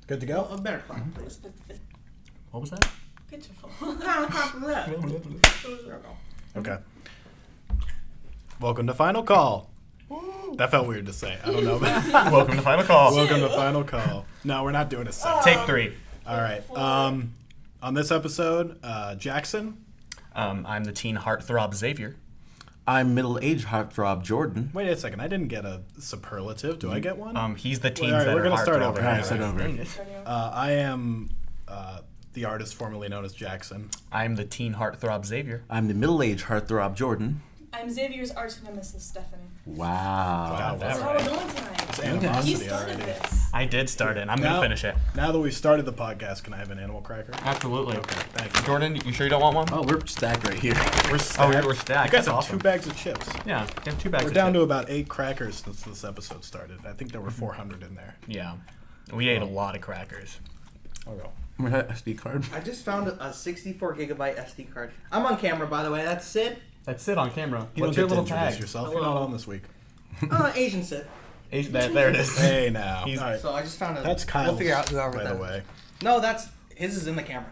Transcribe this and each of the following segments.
Good to go? A better clap, please. What was that? Pitiful. What kind of clap is that? Okay. Welcome to Final Call. That felt weird to say. I don't know. Welcome to Final Call. Welcome to Final Call. No, we're not doing a second. Take 3. All right. On this episode, Jackson. I'm the teen heartthrob Xavier. I'm middle-aged heartthrob Jordan. Wait a second. I didn't get a superlative. Do I get one? He's the teens All right, that we're are gonna start heartthrob. over. All right, start over. Dang it. I am the artist formerly known as Jackson. I'm the teen heartthrob Xavier. I'm the middle-aged heartthrob Jordan. I'm Xavier's arch nemesis, Stephanie. Wow. Wow, That's that's how we're going tonight. It's He animosity started already. this. I did start it. I'm going to finish it. Now that we started the podcast, can I have an animal cracker? Absolutely. Okay, thank you. Jordan, you sure you don't want one? Oh, we're stacked right here. We're stacked. we're stacked. You guys That's have awesome. 2 bags of chips. Yeah, you have 2 bags We're of down to chips. about 8 crackers since this episode started. I think there were 400 in there. Yeah. We ate a lot of crackers. Okay. We had SD card. I just found a 64 gigabyte SD card. I'm on camera, by the way. That's Sid. That's it on camera. You What's don't your get to little introduce tag? yourself. You're not on this week. Asian Sid. There it is. Hey, now. He's- All right. So I just found a. That's Kyle's, We'll figure out whoever by that the way. No, that's his is in the camera.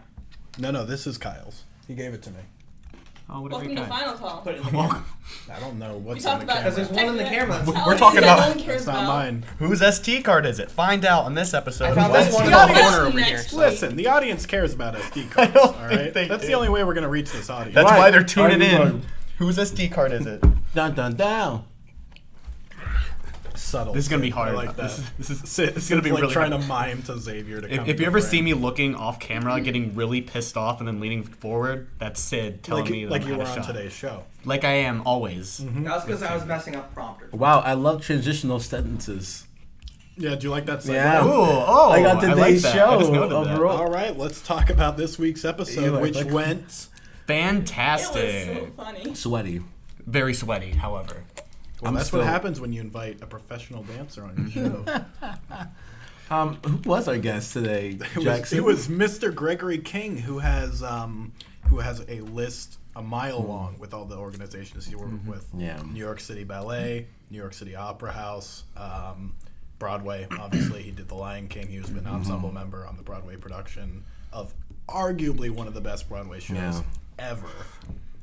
No, this is Kyle's. He gave it to me. Oh, what have Welcome we to got? Final Call. Put it in the camera. I don't know We what's talked in the about camera. Because there's one in the camera. Tell We're us talking that about- no one cares It's not about. mine. Whose SD card is it? Find out on this episode. I found Whose this one SD in The the audience corner over here. next week. Listen, the audience cares about SD cards, don't all think right? they That's do. the only way we're going to reach this audience. That's Right. why they're tuning Are you in. going- Whose SD card is it? Dun dun down. Subtle. This is gonna be I hard. like that. This is It's gonna be like really trying hard. to mime to Xavier to come If to you ever the see frame. me looking off camera, getting really pissed off, and then leaning forward, that's Sid telling me that like I'm you out were of on shot. today's show. Like I am always. That's because I was messing up prompters. Wow, I love transitional sentences. Yeah, do you like that segue? Yeah. Ooh, oh, I got like today's that. show I just noted that. overall. All right, let's talk about this week's episode, You which like- went... It was Fantastic. so funny. Sweaty. Very sweaty, however. Well, I'm that's still- what happens when you invite a professional dancer on your show. Who was our guest today, Jackson? It was Mr. Gregory King, who has a list a mile long with all the organizations he worked with. Yeah. New York City Ballet, New York City Opera House, Broadway. Obviously, he did The Lion King. He was an ensemble member on the Broadway production of arguably one of the best Broadway shows Yeah. ever.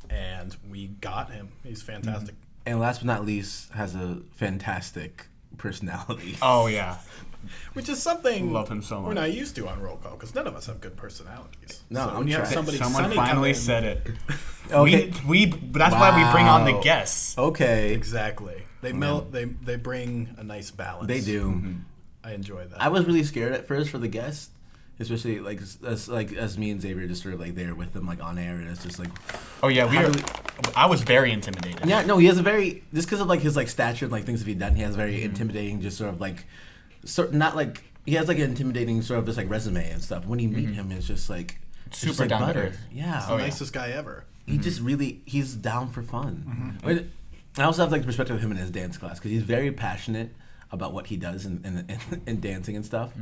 And we got him. He's fantastic. And last but not least, has a fantastic personality. Oh yeah. Which is something Love him so we're much. not used to on roll call because none of us have good personalities. No, so I'm when you have trying- somebody Someone sunny come finally in- said it. Okay. We that's why we bring on the Wow. guests. Okay. Exactly. They melt. They bring a nice balance. They do. I enjoy that. I was really scared at first for the guest, especially as me and Xavier just sort of like there with them like on air, and it's just like Oh yeah, How do I was very intimidated. yeah, no, he has a very just because of like his like stature and like things that he's done, he has very intimidating, just sort of like not like he has like an intimidating sort of just like resume and stuff. When you meet him, it's just like it's just, Super like down to butter. earth. Yeah, the nicest guy ever. he just really he's down for fun. I also have like the perspective of him in his dance class because he's very passionate about what he does in dancing and stuff.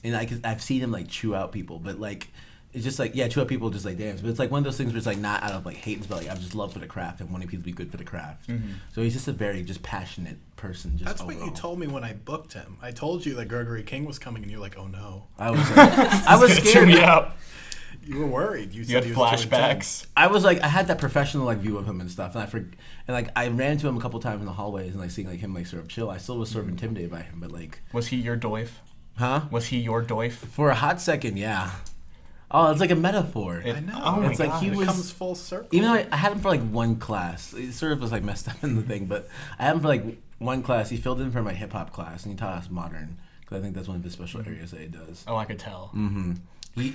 And I've seen him like chew out people, but like it's just like chew out people just like dance. But it's like one of those things where it's like not out of like hate, but like I just love for the craft and wanting people to be good for the craft. So he's just a very just passionate person. Just That's overall. what you told me when I booked him. I told you that Gregory King was coming, and you're like, "Oh no." I was like, I was Chew scared. me out. You were worried. You said had he was too intense. flashbacks. I was like, I had that professional like view of him and stuff, and I ran into him a couple times in the hallways and like seeing like him like sort of chill. I still was sort of intimidated by him, but like, Was he your doif? huh? Was he your doif? For a hot second, yeah. Oh, it's like a metaphor. I know. Oh my It's like God. he It was- comes full circle. Even though I had him for like one class, it sort of was like messed up in the thing, but I had him for like one class. He filled in for my hip hop class and he taught us modern because I think that's one of his special areas that he does. Oh, I could tell. He,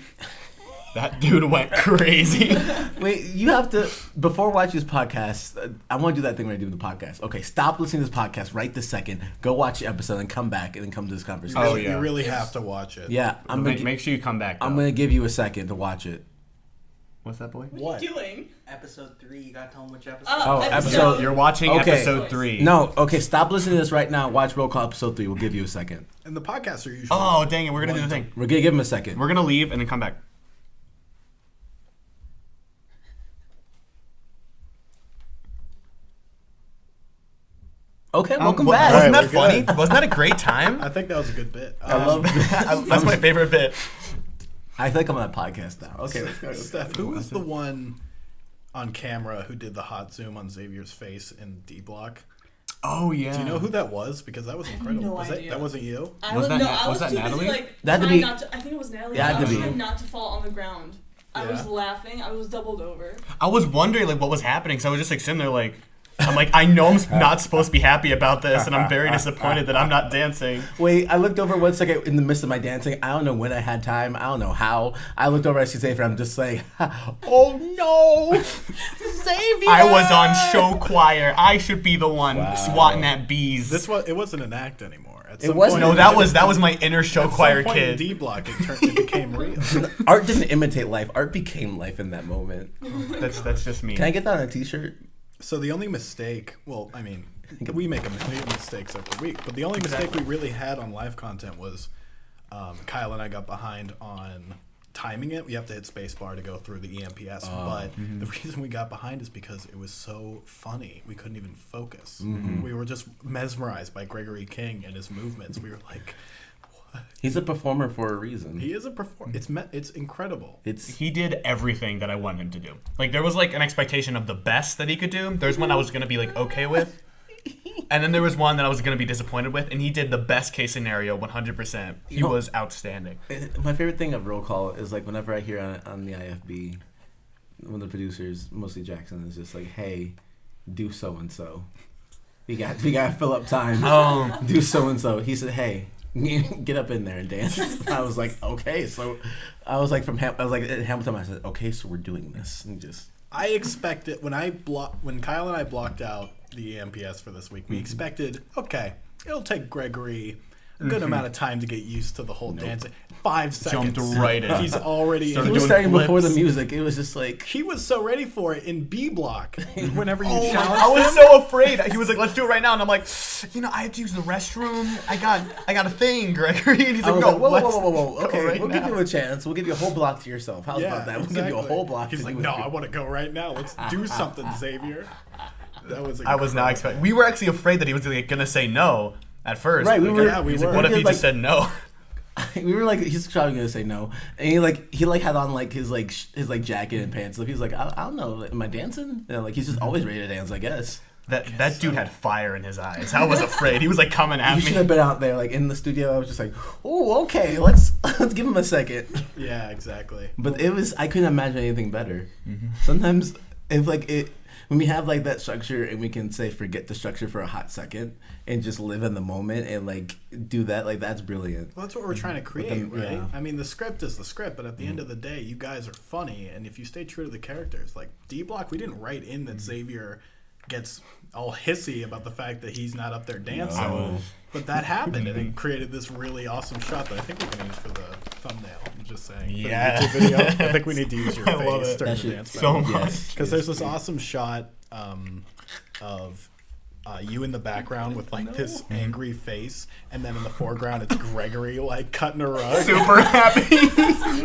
That dude went crazy. wait, you have to before watching this podcast. I want to do that thing when I do the podcast. Okay, stop listening to this podcast right this second. Go watch the episode and come back and then come to this conversation. Oh, yeah. You really have to watch it. Yeah, I'm gonna, Make sure you come back. I'm though. gonna give you a second to watch it. What's that, boy? What? What are you doing? Episode 3, you gotta tell them which episode. Oh, So you're watching Okay. episode 3. No, okay, stop listening to this right now. Watch Roll Call episode 3. We'll give you a second. And the podcasts are usually. Oh, dang it. We're going to do the thing. We're gonna give him a second. We're going to leave and then come back. Okay, welcome back. All right, Wasn't that we're funny? good. Wasn't that a great time? I think that was a good bit. I love. That's my favorite bit. I feel like I'm on a podcast now. Okay, let's go. Steph, who was the one on camera who did the hot zoom on Xavier's face in D Block? Oh yeah. Do you know who that was? Because that was incredible. no was idea. that wasn't you? I Was was, that no, Na- I was was that too Natalie? busy like That had to trying be- not to. I think it was Natalie. Yeah, it had I to was be. trying not to fall on the ground. I was Yeah. laughing. I was doubled over. I was wondering like what was happening, so I was just like sitting there like, I'm like, I know I'm not supposed to be happy about this, and I'm very disappointed that I'm not dancing. Wait, I looked over 1 second in the midst of my dancing. I don't know when I had time. I don't know how. I looked over at Xavier. I'm just like, oh no, Xavier! I was on show choir. I should be the one Wow. swatting at bees. It wasn't an act anymore. At It some wasn't. point- No, that was my inner show at some choir point in kid. D Block, it became real. Art didn't imitate life. Art became life in that moment. That's just me. Can I get that on a T-shirt? So the only mistake, well, I mean, we make a million mistakes every week, but the only mistake we really had on live content was Kyle and I got behind on timing it. We have to hit spacebar to go through the EMPS, but the reason we got behind is because it was so funny. We couldn't even focus. We were just mesmerized by Gregory King and his movements. We were like, He's a performer for a reason. he is a performer. It's incredible. It's He did everything that I wanted him to do. Like there was like an expectation of the best that he could do. There's one I was gonna be like okay with, and then there was one that I was gonna be disappointed with, and he did the best case scenario 100%. He know- was outstanding. my favorite thing of roll call is like whenever I hear on the IFB, one of the producers, mostly Jackson, is just like, "Hey, do so and so. We got to fill up time. Do so and so." He said, "Hey, get up in there and dance." I was like, "Okay." So I was like at Hamilton. I said, "Okay, so we're doing this." And just I expected when Kyle and I blocked out the EMPS for this week, we expected, okay, it'll take Gregory a good amount of time to get used to the whole dancing. 5 seconds. Jumped right in. He's already Started he in. was doing starting before the flips. music. It was just like He was so ready for it in B Block. Whenever you challenged I was him. so afraid. He was like, "Let's do it right now," and I'm like, I have to use the restroom. I got a thing, Gregory." And he's I like, was "No, like, whoa, let's whoa, whoa, whoa, whoa. go Okay, right we'll now." give you a chance. We'll give you a whole block to yourself. How's about that? We'll give you a whole block. He's to like, do no, with I want to go right now. Let's do something, Xavier. That was I was not incredible. expecting. We were actually afraid that he was like, gonna say no at first. Right, we Like, were- Yeah, we he's like, were. what if We he did, just like- said no? We were like, he's probably gonna say no, and he had on like his jacket and pants. So he was like, I don't know, am I dancing? You know, like he's just always ready to dance, I guess. That dude had fire in his eyes. I was afraid. He was like coming at You should me. have been out there, like in the studio. I was just like, oh, okay, let's give him a second. Yeah, exactly. But I couldn't imagine anything better. Mm-hmm. Sometimes if when we have like that structure and we can say forget the structure for a hot second and just live in the moment and like do that, like that's brilliant. Well, that's what we're trying to create, then, right? yeah. I mean, the script is the script, but at the end of the day, you guys are funny, and if you stay true to the characters, like D Block, we didn't write in that Xavier gets all hissy about the fact that he's not up there dancing, No. but that happened, and it created this really awesome shot that I think we can use for the thumbnail. I'm just saying, for the Yes. YouTube video, I think we need to use your I love face it. during That the shit dance So battle. much. Because there's this awesome shot of you in the background with like this angry face, and then in the foreground it's Gregory like cutting a rug. Super happy.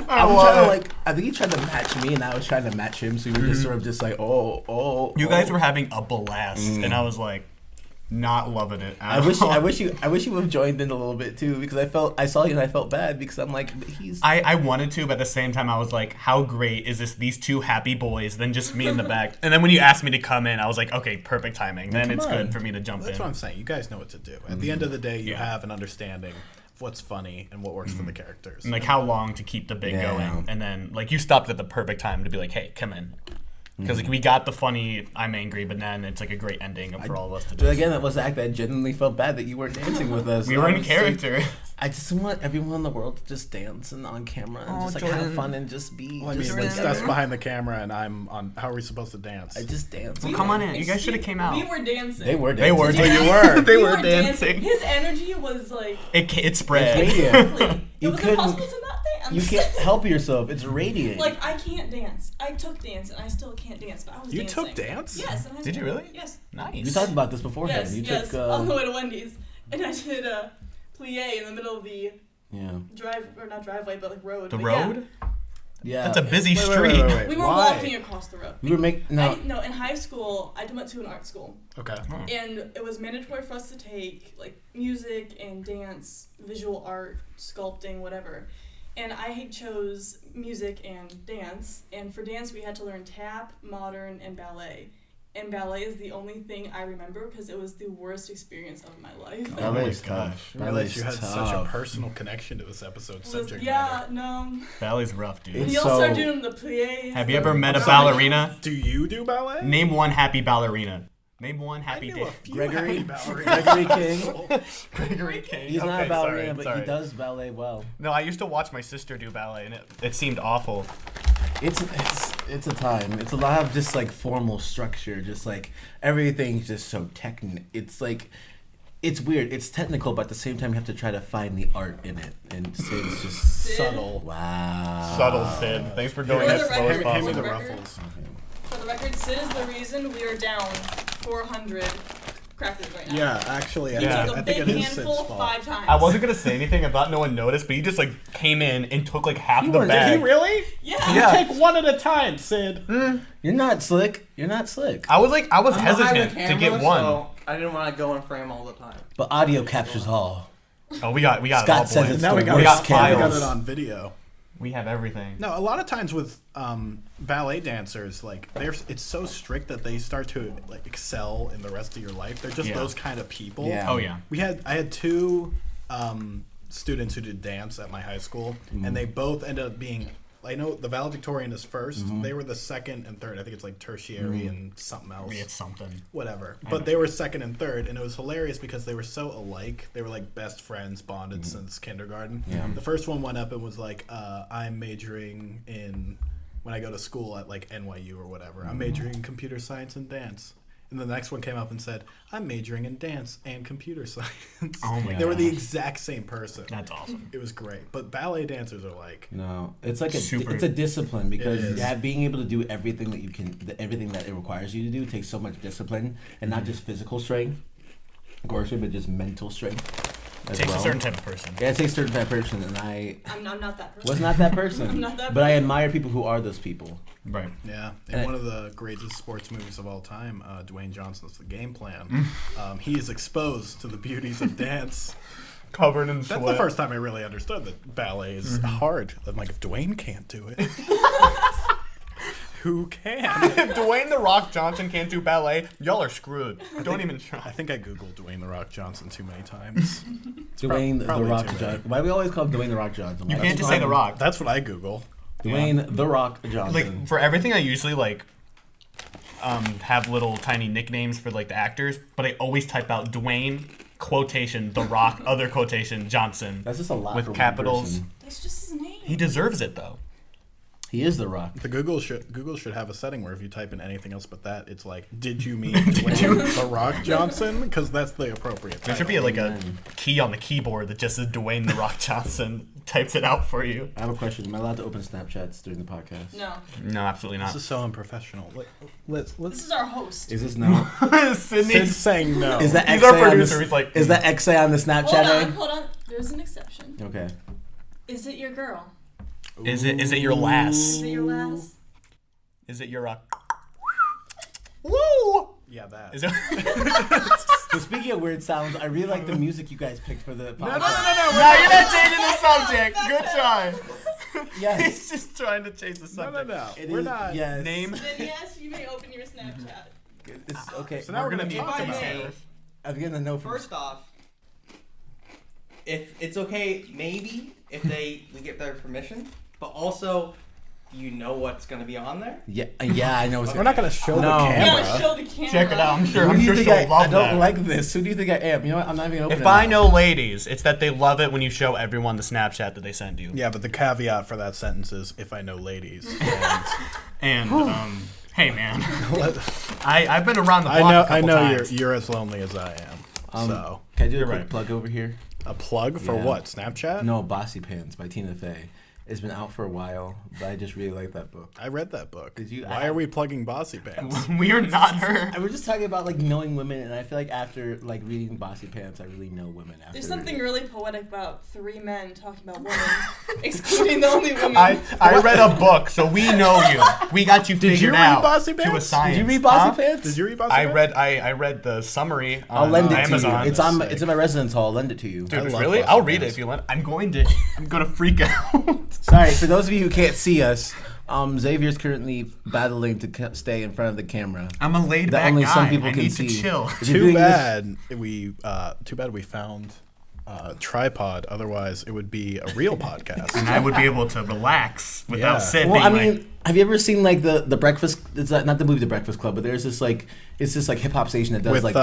I was trying to I think he tried to match me and I was trying to match him, so we were just sort of just like, You guys were having a blast, and I was like, not loving it. I wish you would have joined in a little bit too, because I saw you and I felt bad because I'm like, he's I wanted to, but at the same time, I was like, how great is this? These two happy boys, then just me in the back. And then when you asked me to come in, I was like, okay, perfect timing. Then Come it's on. good for me to jump That's in. what I'm saying. You guys know what to do. At the end of the day, you Yeah. have an understanding of what's funny and what works for the characters. And like how long to keep the bit Yeah. going. And then like you stopped at the perfect time to be like, hey, come in. Because like we got the funny, I'm angry, but then it's like a great ending for all of us to But just. again, that was the act that I genuinely felt bad that you weren't dancing with us. We were in Honestly, character. I just want everyone in the world to just dance and on camera and just like have Jordan. fun and just be. Well, I just mean, like, Steph's behind the camera and I'm on. How are we supposed to dance? I just dance. Well, come on in. You guys should have came out. We were dancing. They were They dancing. were. you were. They We were dancing. His energy was like. It spread. Radiant. It You was couldn't- impossible to not dance. You can't help yourself. It's radiant. Like I can't dance. I took dance and I still can't dance, but I was You dancing. took dance? Yes. In high Did you school. really? Yes. Nice. We talked about this beforehand. Yes. You yes. took. On the way to Wendy's, and I did a plie in the middle of the Yeah. not driveway, but like road. The But yeah. road? Yeah. That's a busy Wait, street. wait. We were Why? walking across the road. We were making no. No, in high school, I went to an art school, Okay. and it was mandatory for us to take like music and dance, visual art, sculpting, whatever. And I chose music and dance. And for dance, we had to learn tap, modern, and ballet. And ballet is the only thing I remember because it was the worst experience of my life. Oh my Ballet's gosh. tough. I realized you had Ballet's such a tough. personal connection to this episode subject yeah, matter. no. Ballet's rough, dude. It's We all started so- doing the plies. Have you ever the- met a So- ballerina? Do you do ballet? Name one happy ballerina. Name one I happy knew day. a few Gregory? happy ballerinas. Gregory King. Gregory King. He's not a Okay, ballerina, sorry, but sorry. he does ballet well. No, I used to watch my sister do ballet, and it seemed awful. It's a time. It's a lot of just like formal structure. Just like everything's just so technical. It's like it's weird. It's technical, but at the same time, you have to try to find the art in it. And Sid's just Subtle. wow. Subtle, Sid. Thanks for going For as the slow as record- Hand me possible. the Record. ruffles. For the record, Sid is the reason we are down 400 crackers right now. Yeah, actually, I, He Yeah. took a I think big it is Sid's handful fault. 5 times. I wasn't gonna say anything about no one noticed, but he just like came in and took like half the weren't- did bag. he Really? Yeah. Yeah. Take one at a time, Sid. You're not slick. You're not slick. I was I'm behind the hesitant to camera, get one. So I didn't want to go in frame all the time. But audio captures all. Oh, we got Scott it all, says boys. it's Now we the got, we got worst we got files. it on video. We have everything. No, a lot of times with ballet dancers, like it's so strict that they start to like excel in the rest of your life. They're just Yeah. those kind of people. Yeah. Oh yeah. I had two students who did dance at my high school, and they both ended up being. I know the valedictorian is 1st. They were the second and third. I think it's like tertiary and something else. It's something. Whatever. But they were second and third, and it was hilarious because they were so alike. They were like best friends, bonded since kindergarten. Yeah. The first one went up and was like, I'm majoring in, when I go to school at like NYU or whatever, I'm majoring in computer science and dance. And the next one came up and said, I'm majoring in dance and computer science. Oh my They were the gosh. exact same person. That's awesome. It was great. But ballet dancers are like, No, it's like Super. it's a discipline because It is. being able to do everything that you can, everything that it requires you to do takes so much discipline, and not just physical strength, of course, but just mental strength. It as takes well. a certain type of person. Yeah, it takes a certain type of person, and I I'm not that person. was not that person. I'm not that but I admire people who are those people. Right. yeah. In And one of the greatest sports movies of all time, Dwayne Johnson's The Game Plan, he is exposed to the beauties of dance. Covered in That's sweat. the first time I really understood that ballet is hard. I'm like, if Dwayne can't do it, who can? If Dwayne the Rock Johnson can't do ballet, y'all are screwed. Don't even I try. think I googled Dwayne the Rock Johnson too many times. Dwayne the probably Rock too many. Johnson. Why do we always call him Dwayne the Rock Johnson? You Why can't don't just we say call the him Rock. That's what I Google. Dwayne the Rock Johnson. Like for everything, I usually like have little tiny nicknames for like the actors, but I always type out Dwayne quotation The Rock other quotation Johnson That's just a lot with for one capitals. person. That's just his name. He deserves it though. He is the Rock. The Google should have a setting where if you type in anything else but that, it's like, did you mean Dwayne the Rock Johnson? Because that's the appropriate. There should be like a key on the keyboard that just says Dwayne the Rock Johnson. Types it out for you. I have a question. Am I allowed to open Snapchats during the podcast? No. No, absolutely This not. is so unprofessional. This is our host. Is this no? Sydney. Sid's saying no. Is that He's XA our on the, producer. He's like, is that XA on the Snapchat? Hold on. There's an exception. Okay. Is it your girl? Is it your Is last? it your last? Is it your Woo? Yeah, that. Is it? So speaking of weird sounds, I really like the music you guys picked for the podcast. No, you're not changing the subject. Good try. Yes. He's just trying to change the No, no, subject. no. It We're is- not. Yes. Name. Then yes, you may open your Snapchat. It's, okay. So now we're gonna be talk I about may- it. I'm gonna know from. First off, if it's okay, maybe if we get their permission, but also, you know what's gonna be on there. Yeah, I know. It's We're not gonna show No. the You camera. gotta show the camera. Check it out. I'm sure. Who I'm do you sure think she'll I love don't that. like this. Who do you think I am? You know what? I'm not even opening If it I now. know ladies, it's that they love it when you show everyone the Snapchat that they send you. Yeah, but the caveat for that sentence is if I know ladies. And And hey man, I've been around the block I a couple know times. you're as lonely as I am. So Can I do a You're quick right. plug over here? a plug for Yeah. what? Snapchat? No, Bossy Pants by Tina Fey. It's been out for a while, but I just really like that book. I read that book. Did you? Why are we plugging Bossy Pants? We are not her. I was just talking about like knowing women, and I feel like after like reading Bossy Pants, I really know women. After There's something reading. really poetic about 3 men talking about women, excluding the only woman. I read a book, so we know you. We got you Did you figured read out Bossy to a Pants? science. Did you read Bossy Huh? Pants? Did you read Bossy I Pants? read the summary I'll on lend it Amazon. to you. It's That's on. sick. It's in my residence hall. I'll lend it to you. Dude, I love really? Bossy I'll read it Pants. if you want. I'm gonna freak out. Sorry for those of you who can't see us. Xavier's currently battling to stay in front of the camera. I'm a laid That back only guy. some people I can need see. to chill. If you're Too doing this- bad we found a tripod. Otherwise, it would be a real podcast. And I would be able to relax without Yeah. Sid Well, being I mean, like, have you ever seen like the Breakfast? It's not the movie The Breakfast Club, but there's this like it's this like hip hop station that does With like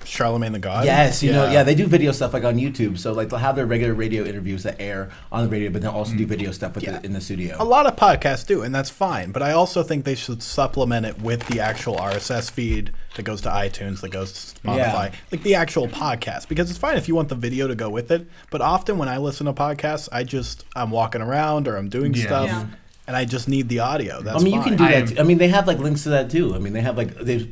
Charlemagne the God. yes, you know, yeah, they do video stuff like on YouTube. So like they'll have their regular radio interviews that air on the radio, but they'll also do video stuff with in the studio. A lot of podcasts do, and that's fine. But I also think they should supplement it with the actual RSS feed that goes to iTunes, that goes to Spotify, Yeah. like the actual podcast. Because it's fine if you want the video to go with it. But often when I listen to podcasts, I'm walking around or I'm doing Yeah. stuff, Yeah. and I just need the audio. That's I mean, you fine. can do I that. am- Too. I mean, they have like links to that too. I mean, they have like they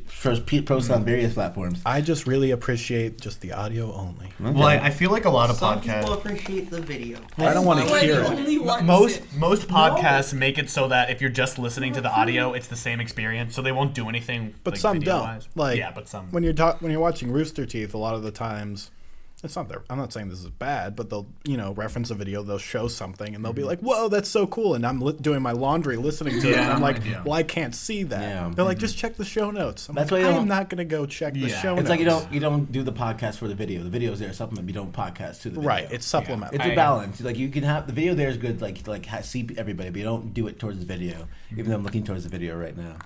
post on various platforms. I just really appreciate just the audio only. well, I feel like a lot of Some people podcasts. appreciate the video. I don't want to When hear you it. only want Most podcasts make it so that if you're just listening to the audio, it's the same experience. So they won't do anything. But like, some don't. video-wise. Like yeah, but some. when you're watching Rooster Teeth, a lot of the times, it's not there. I'm not saying this is bad, but they'll reference a video, they'll show something, and they'll be like, "Whoa, that's so cool!" And I'm doing my laundry, listening to it, and Yeah, I'm like, yeah. "Well, I can't see that." Yeah. They're like, "Just check the show notes." I'm That's like, why you I'm don't- not gonna go check the Yeah. show It's notes. like you don't do the podcast for the video. The video's there to supplement. You don't podcast to the video. right. It's supplement. It's I- a balance. Like you can have the video there is good. See everybody, but you don't do it towards the video. Even though I'm looking towards the video right now.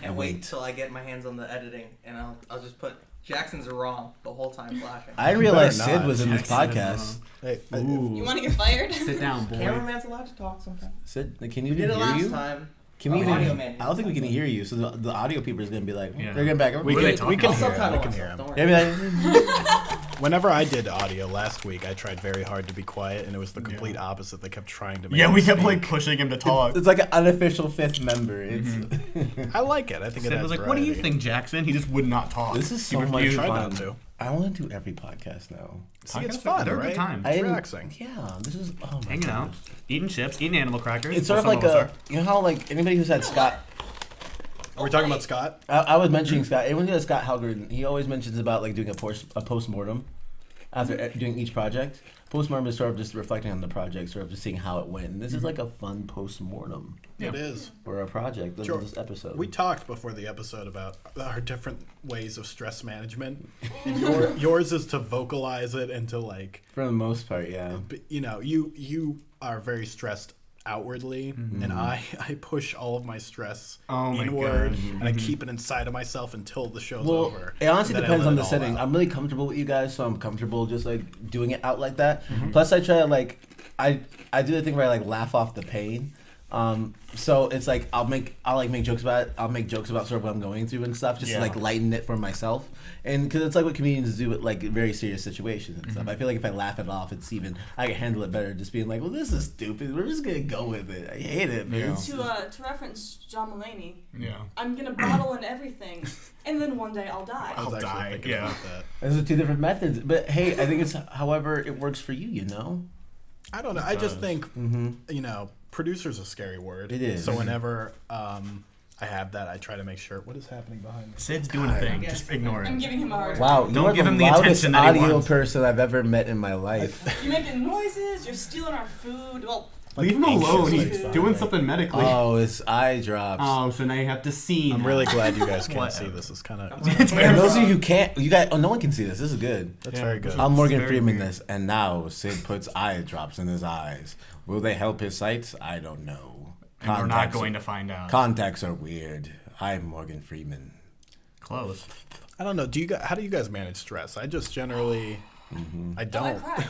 And wait till I get my hands on the editing, and I'll just put Jackson's wrong the whole time flashing. I didn't realize better Sid not. was in this Jackson is podcast. Hey, You want to get fired? Sit down, boy. Cameraman's allowed to talk sometimes. Sid, can We you did it hear last you? time. Can we Oh, even? audio man. I don't think we can hear you. So the audio people is gonna be like, Yeah. they're getting back. we What are they can talking we can I'll about? hear him. subtitle We can myself, hear him. don't worry. They'll be like, Whenever I did audio last week, I tried very hard to be quiet, and it was the complete opposite. They kept trying to make Yeah, me we kept speak. like pushing him to talk. it's like an unofficial fifth member. It's I like it. I think it Sid has was like, "What do you variety. think, Jackson?" He just would not talk. This is He so much refused. Try fun. not to. I want to do every podcast now. See, it's Podcasts are- fun, they're a good right? time. It's I- relaxing. Yeah, this is oh my Hanging out, gosh. eating chips, eating animal crackers. It's sort of Well, like some a us you know how like anybody who's had Scott. Are we talking about Scott? I was mentioning Scott. Anyone who has Scott Halgren, he always mentions about like doing a post-mortem after doing each project. Post-mortem is sort of just reflecting on the project, sort of just seeing how it went. And this is like a fun post-mortem It is. for a project. This, Sure. this episode. We talked before the episode about our different ways of stress management. And yours is to vocalize it and to like, for the most part, yeah. you are very stressed outwardly, and I push all of my stress Oh my inward, God. and I keep it inside of myself until the show's Well, over. it honestly and then I depends let on it the all setting. out. I'm really comfortable with you guys, so I'm comfortable just like doing it out like that. Plus, I try to like, I do the thing where I like laugh off the pain. So it's like I'll make jokes about it. I'll make jokes about sort of what I'm going through and stuff, just Yeah. to like lighten it for myself. And because it's like what comedians do with like very serious situations and stuff. I feel like if I laugh it off, I can handle it better. Just being like, well, this is stupid. We're just gonna go with it. I hate it, man. Yeah. To reference John Mulaney, Yeah. I'm gonna bottle in everything, and then one day I'll die. I was I'll actually die, thinking yeah. about that. Those are two different methods. But hey, I think it's however it works for you. You know. I don't know. I just does. think Mm-hmm. producer's a scary word. It is. So whenever I have that, I try to make sure. What is happening behind me? Sid's doing a thing. Just ignore I'm it. giving him a hard time. Wow, Don't you are give the him the loudest attention that he audio wants. person I've ever met in my life. You're making noises. You're stealing our food. Well, Leave him alone. anxious, He's like, doing something medically. Oh, his eye drops. Oh, so now you have to see. I'm now. really glad you guys can't Whatever. see this. It's kind of It's And those of you who can't, you guys, no one can see this. This is good. that's Yeah. very good. I'm Morgan very Freeman. weird. This and now Sid puts eye drops in his eyes. Will they help his sight? I don't know. And we're not Contacts- going to find out. Contacts are weird. I'm Morgan Freeman. Close. I don't know. How do you guys manage stress? I just generally, I oh, I don't. cry.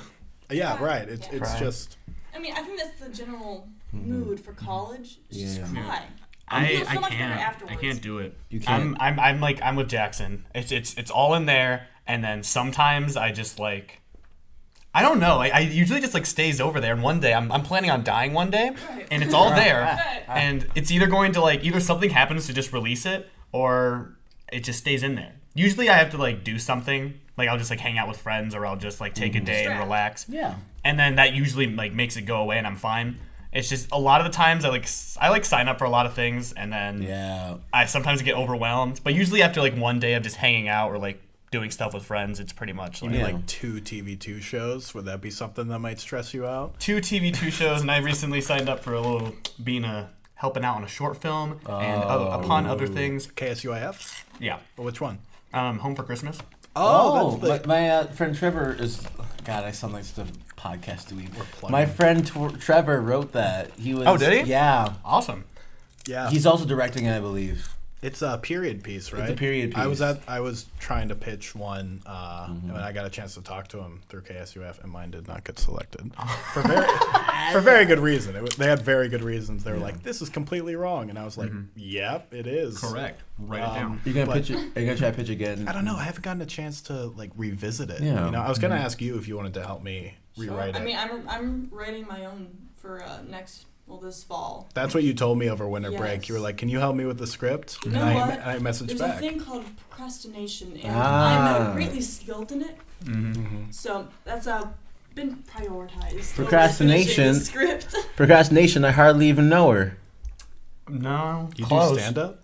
Yeah, Cry. right. It's Yeah. it's Cry. just I mean, I think that's the general mood for college. It's just Yeah. cry. I feel so much better can't. I afterwards. can't do it. You can't. I'm with Jackson. It's all in there, and then sometimes I just like I don't know. I usually just like stays over there, and one day I'm planning on dying one day, Right. and it's all there, Right. and it's either going to like either something happens to just release it, or it just stays in there. Usually I have to like do something, like I'll just like hang out with friends, or I'll just like take a day and Distract. relax, Yeah. and then that usually like makes it go away, and I'm fine. It's just a lot of the times I like sign up for a lot of things, and then Yeah. I sometimes get overwhelmed. But usually after like one day of just hanging out or like doing stuff with friends, it's pretty much like Yeah. Like 2 TV2 shows. Would that be something that might stress you out? 2 TV2 shows, and I recently signed up for a little helping out on a short film and upon other things. KSUIF? Yeah, Or which one? Home for Christmas. Oh, that's the. my friend Trevor is. God, I sound like such a podcast dweeb. plugging. My friend Trevor wrote that. He was. Oh, did he? Yeah. Awesome. Yeah. He's also directing it, I believe. It's a period piece, right? a period I was piece. I was trying to pitch one, and I got a chance to talk to him through KSUF, and mine did not get selected for very good reason. They had very good reasons. They were like, "This is completely wrong," and I was like, "Yep, it is." Correct. Write it down. You're gonna But- pitch it. Are you gonna try to pitch again? I don't know. I haven't gotten a chance to like revisit it. Yeah. You know, I was gonna ask you if you wanted to help me rewrite I it. mean, I'm writing my own for this fall. That's what you told me over winter break. Yes. You were like, "Can you help me with the script?" You know and what? I messaged There's back. a thing called procrastination, and Ah. I'm greatly skilled in it. So that's been prioritized. over Procrastination. finishing the script. Procrastination. I hardly even know her. No. You close. do stand up?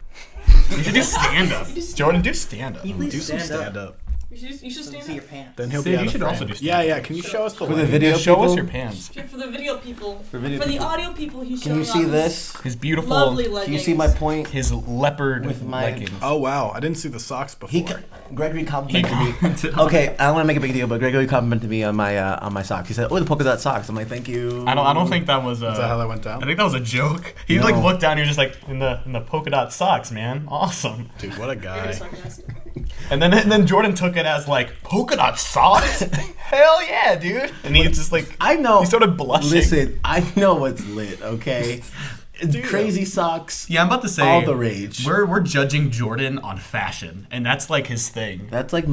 You should do stand up. Jordan, do stand up. Please Do some stand up. stand up. You should So stand see your up. pants. Then he'll Sid, be out you of should frame. also do stand Yeah, up. yeah. Can you show us the For the link? video Show us people? your pants. For the video people. For video For the people. audio people, he's Can showing you see off this? His beautiful, lovely Can leggings. you see my point? his leopard With my- leggings. Oh wow, I didn't see the socks before. Gregory He complimented me. commented on- Okay, I don't want to make a big deal, but Gregory complimented me on my socks. He said, "Oh, the polka dot socks." I'm like, "Thank you." I don't think that was. Is that how that went down? I think that was a joke. He like looked down. He was just like in the polka dot socks, man. Awesome. Dude, what a Very guy. sarcastic. And then Jordan took it as like polka dot socks. Hell yeah, dude. And he just like I know. he started blushing. Listen, I know what's lit. Okay, crazy socks. Yeah, I'm about to say All the rage. We're judging Jordan on fashion, and that's like his thing. That's like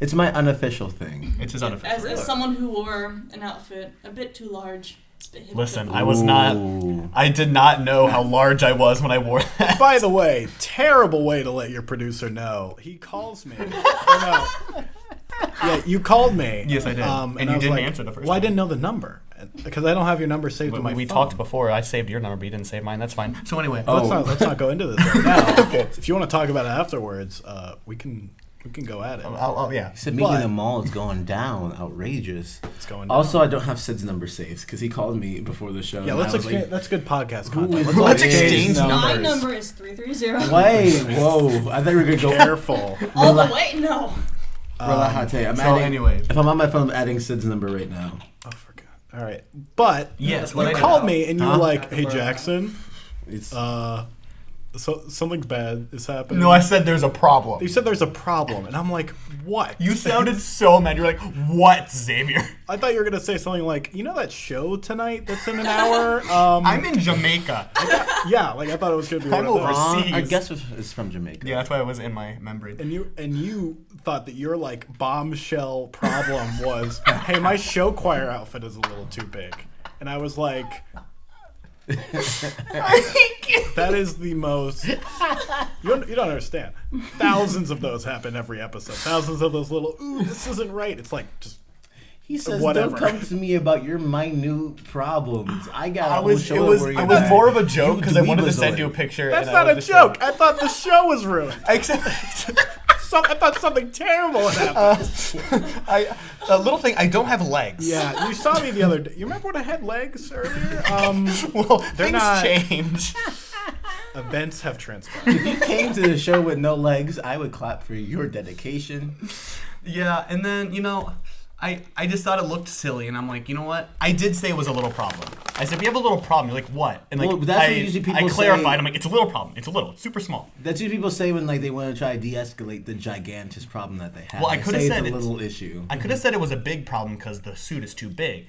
it's my unofficial thing. It's his unofficial. As someone who wore an outfit a bit too large. It's a bit Listen, hypocritical. I was not. Ooh. I did not know how large I was when I wore that. By the way, terrible way to let your producer know. He calls me. Or no. Yeah, you called me. Yes, I did. And And I you was didn't like, answer the first Well, I time. didn't know the number because I don't have your number saved on my we phone. talked before. I saved your number, but you didn't save mine. That's fine. So anyway, Let's not go into this right now. Okay. If you want to talk about it afterwards, we can go at it. yeah. He said meeting But- in the mall is going down. Outrageous. It's going down. Also, I don't have Sid's number saved because he called me before the show. Yeah, and let's I was exchange. like, That's good podcast content. Let's exchange My numbers. number is 330. Wait, whoa! I thought we were gonna go. Careful. All the way? No. Relajate. I'm So adding. anyway. If I'm on my phone, I'm adding Sid's number right now. Oh, for God. All right. But Yes, you what I did. called me and you were Huh? like, "Hey, Jackson, It's so something bad is happening." No, I said there's a problem. You said there's a problem, and I'm like, "What?" You sounded so mad. You're like, what, Xavier? I thought you were gonna say something like, "You know that show tonight that's in an hour?" I'm in Jamaica. yeah, like I thought it was gonna be. I'm one of those. overseas. I guess it's from Jamaica. Yeah, that's why it was in my memory. And you thought that your like bombshell problem was, "Hey, my show choir outfit is a little too big," and I was like, "That is the most." You don't understand. Thousands of those happen every episode. Thousands of those little. Ooh, this isn't right. It's like just. He says, Whatever. "Don't come to me about your minute problems. I got a I whole was, show it to was, worry it was about." more of a joke because I You wanted to dweebazoid. send you a picture. That's and I not a wanted to show joke. I thought the show was ruined. Except, I thought something terrible had happened. a little thing. I don't have legs. Yeah, you saw me the other day. You remember when I had legs earlier? Well, They're things not- change. Events have transpired. If you came to the show with no legs, I would clap for your dedication. Yeah, and then I just thought it looked silly, and I'm like, you know what? I did say it was a little problem. I said we have a little problem. You're like, what? And like, Well, that's what usually people I clarified. say. I'm like, it's a little problem. It's a little. It's super small. That's what people say when like they want to try to de-escalate the gigantic problem that they have. Well, I They coulda say said it's a it's- little issue. I could have said it was a big problem because the suit is too big,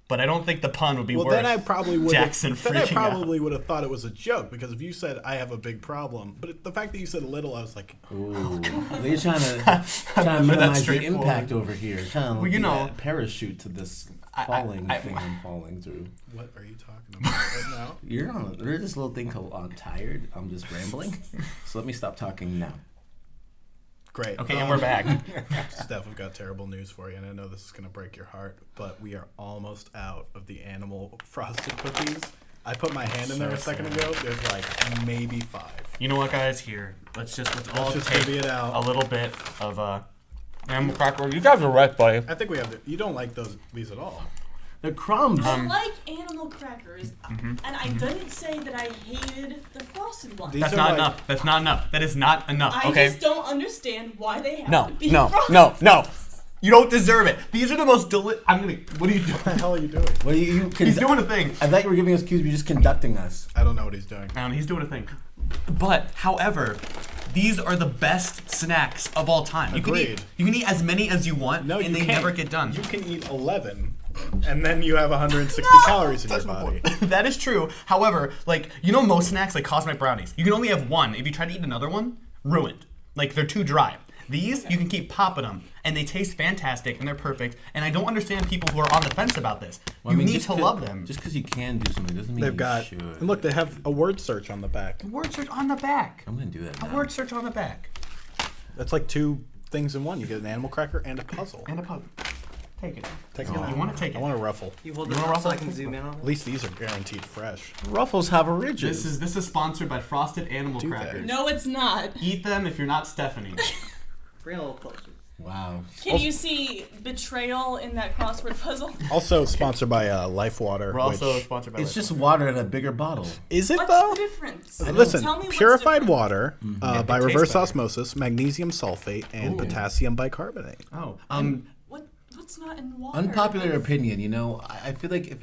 but I don't think the pun would be Well, worth then I probably would. Jackson Then I freaking out. probably would have thought it was a joke because if you said I have a big problem, but the fact that you said little, I was like, Ooh, they're trying to that minimize the straightforward. impact over here. Trying to Well, you know, parachute to this I- falling I- thing I'm falling through. what are you talking about right now? You're on. There's this little thing called I'm tired. I'm just rambling. So let me stop talking now. Great. Okay, and we're back. Steph, we've got terrible news for you, and I know this is going to break your heart, but we are almost out of the animal frosted cookies. I put my hand in there a second ago. There's like maybe 5. You know what, guys? Here, let's all just take divvy it out. a little bit of animal cracker. You guys are right, buddy. I think we have. You don't like these at all. They're crumbs. I like animal crackers, and I didn't say that I hated the frosted ones. These That's are not like- enough. That's not enough. That is not enough. I Okay. just don't understand why they have No, to be no, frosted. no. You don't deserve it. These are the most I'm gonna. What are you doing? What the hell are you doing? What are you He's doing a thing. I thought you were giving us cues. You're just conducting us. I don't know what he's doing. He's doing a thing. But, however, these are the best snacks of all time. Agreed. You can eat as many as you want, No, and you they can't. never get done. You can eat 11, and then you have 160 calories in your body. That is true. However, like, you know most snacks, like Cosmic Brownies, you can only have one. If you try to eat another one, ruined. Like, they're too dry. These, you can keep popping them, and they taste fantastic, and they're perfect. And I don't understand people who are on the fence about this. Well, I mean, you need just to 'cause- love them. Just because you can do something doesn't mean They've you got. should. And look, they have a word search on the back. Word search on the back. I'm gonna do that. A Now. word search on the back. That's like 2 things in one. You get an animal cracker and a puzzle. And a pug. Take it. Take You it. want to take I it. want a ruffle. You hold You it wanna up so I ruffle? can zoom in on At it. least these are guaranteed fresh. Ruffles have ridges. This is sponsored by Frosted Animal Do they? Crackers. No, it's not. Eat them if you're not Stephanie. Bring it a little closer. Wow. Can you see betrayal in that crossword puzzle? Also sponsored by Life Water. We're also which, sponsored by It's Life just Water. water in a bigger bottle. is it What's though? the difference? Listen, Tell me what's purified different. water by it tastes reverse better. osmosis, magnesium sulfate, and Ooh. potassium bicarbonate. Oh, What's not in water? Unpopular opinion, you know. I feel like if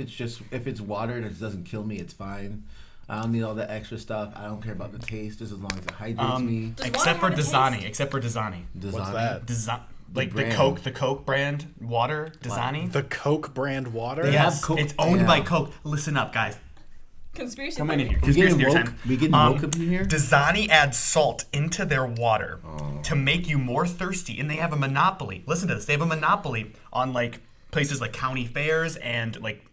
it's water and it doesn't kill me, it's fine. I don't need all that extra stuff. I don't care about the taste, just as long as it hydrates me. Does except for water have a Dasani. taste? Except for Dasani. What's Dasani. that? Like the brand. the Coke brand water, Dasani. The Coke brand water. They Yes, have Coke- it's owned yeah. by Coke. Listen up, guys. Conspiracy Come in theory. here. We getting Conspiracy woke? time. We getting woke up in here? Dasani adds salt into their water to make you more thirsty, and they have a monopoly. Listen to this. They have a monopoly on like places like county fairs and like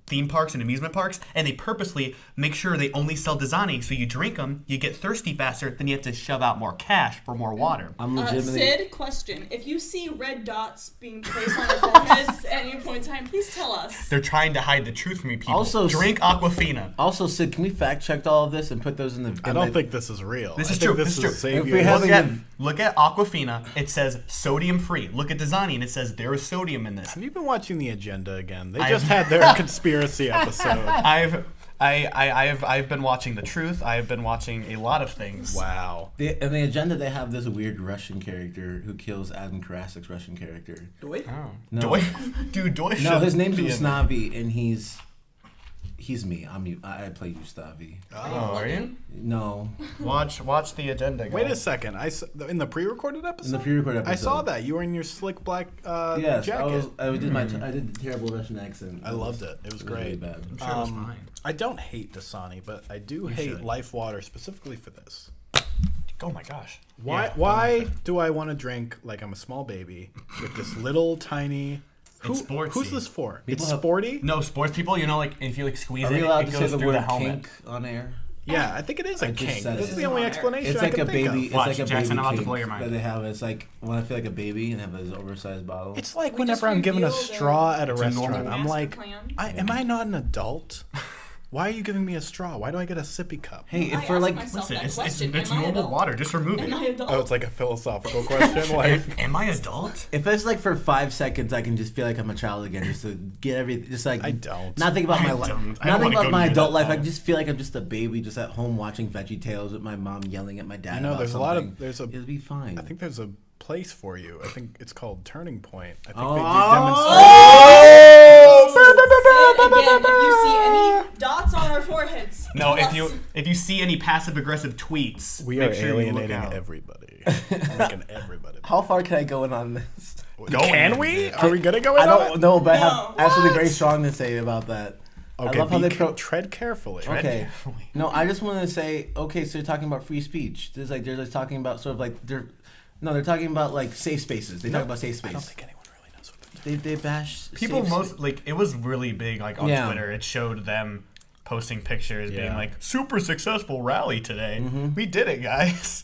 theme parks and amusement parks, and they purposely make sure they only sell Dasani, so you drink them, you get thirsty faster, then you have to shove out more cash for more water. I'm legitimately. Sid, question. If you see red dots being placed on your foreheads at any point in time, please tell us. They're trying to hide the truth from you people. Also, drink Aquafina. Also, Sid, can we fact check all of this and put those in the? I don't think this is real. This I is think true. This This is true. Xavier. If we have- Look at Aquafina. It says sodium free. Look at Dasani, and it says there is sodium in this. Have you been watching The Agenda again? They I just have- had their conspiracy episode. I've been watching The Truth. I've been watching a lot of things. Wow. In the agenda, they have this weird Russian character who kills Adam Karasik's Russian character. Wait. Oh. No. Doy, dude, Doy. No, should his name's be in Usnavi, and he's me. I play there. Ustavi. Oh, are you? No, Watch the agenda. Guys. Wait a second. In the pre-recorded episode. in the pre-recorded episode. I saw that you were in your slick black Yes, jacket. I did the terrible Russian accent. I loved it. It was really great. bad. I'm sure it was fine. I don't hate Dasani, but I do hate should. Life Water specifically for this. Oh my gosh. Why? Yeah. Why do I want to drink like I'm a small baby with this little tiny? It's sportsy. Who's this for? People It's have- sporty. No, sports people. You know, like if you like squeeze Are it, we allowed it to goes say the through word the helmet. kink on air? Yeah, I think it is a I just kink. said This it. is the only explanation It's I like can a think baby. of. Watch, It's like a Jackson, baby I'm about to kink blow your mind. that they have. It's like when I feel like a baby and have this oversized bottle. It's like We just whenever I'm given a revealed straw at a It's a normal restaurant, I'm master like, plan. am I not an adult? Why are you giving me a straw? Why do I get a sippy cup? Hey, I if we're asked like, myself Listen, that it's question. it's Am I normal adult? water. Just remove Am I it. adult? Oh, it's like a philosophical question. Like, Am I adult? if it's like for 5 seconds, I can just feel like I'm a child again, just to get everything. Just like I don't. Not think about I my life. don't. I Not don't think wanna about go my near adult that life. I thought. just feel like I'm just a baby, just at home watching Veggie Tales with my mom yelling at my dad. You know, about there's a lot of- something. there's a- It'll be fine. I think there's a place for you. I think it's called Turning Point. I think Oh. they do Again, if you see any dots on our foreheads, No, tell if us. you see any passive aggressive tweets, We are make sure you look alienating out. everybody. Making everybody. How far can I go in on this? Go Can in. we? Are we gonna go in I on don't it? know, but I No. have something very What? strong to say about that. Okay, I love how they tread carefully. Okay. carefully. No, I just want to say, okay, so they're talking about free speech. They're just talking about sort of like they're talking about like safe spaces. They talk about safe I don't space. think anyone really knows what they're They bash People safe most like it was really big like on Yeah. Twitter. It showed them posting pictures being Yeah. like super successful rally today. We did it, guys.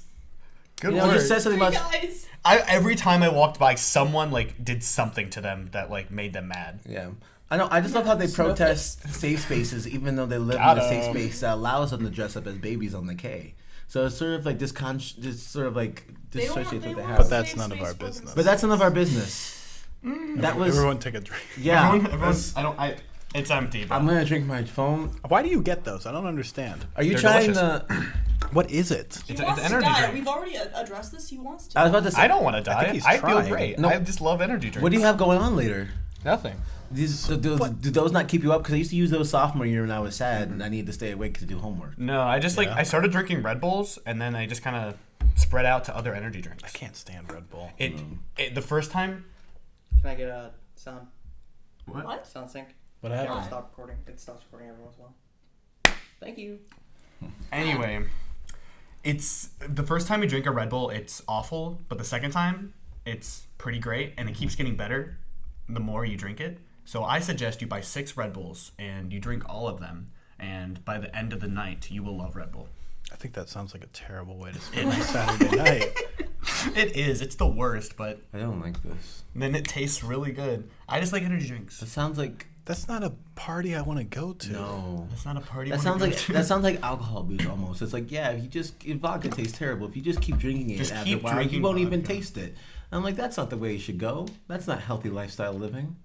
Good You know, work. just says something Hey about. guys. Every time I walked by, someone like did something to them that like made them mad. Yeah. I know. I just love how they Snuff protest safe spaces, even though they live Got in a safe 'em. space that allows them to dress up as babies on the K. So it's sort of like just sort of like They don't want- dissociates they what they want have. But that's safe none of space our for business. But that's none of our business. That was Everyone take a drink. yeah. Everyone's, it's empty. But I'm gonna drink my phone. Why do you get those? I don't understand. Are you They're trying delicious. to? What is it? He It's wants to energy die. drink. We've already addressed this. He wants to. I was about to say. I don't want to I think die. he's I feel trying. great. No. I just love energy drinks. What do you have going on later? Nothing. Do those not keep you up? Because I used to use those sophomore year when I was sad and I needed to stay awake to do homework. No, I just like Yeah. I started drinking Red Bulls and then I just kind of spread out to other energy drinks. I can't stand Red Bull. It the first time. Can I get a sound What? sound sync? What Yeah, happened? I'll stop recording. It stops recording every once in a while. Thank you. Anyway, it's the first time you drink a Red Bull, it's awful, but the second time, it's pretty great, and it keeps getting better the more you drink it. So I suggest you buy 6 Red Bulls and you drink all of them, and by the end of the night, you will love Red Bull. I think that sounds like a terrible way to spend my Saturday night. It is. It's the worst, but I don't like this. then it tastes really good. I just like energy drinks. That sounds like That's not a party I want to go to. no. That's not a party. That you sounds wanna like go to. that sounds like alcohol abuse almost. It's like yeah, if vodka tastes terrible, if you just keep drinking it Just after keep a while, you drinking won't even vodka. taste it. I'm like that's not the way you should go. That's not healthy lifestyle living.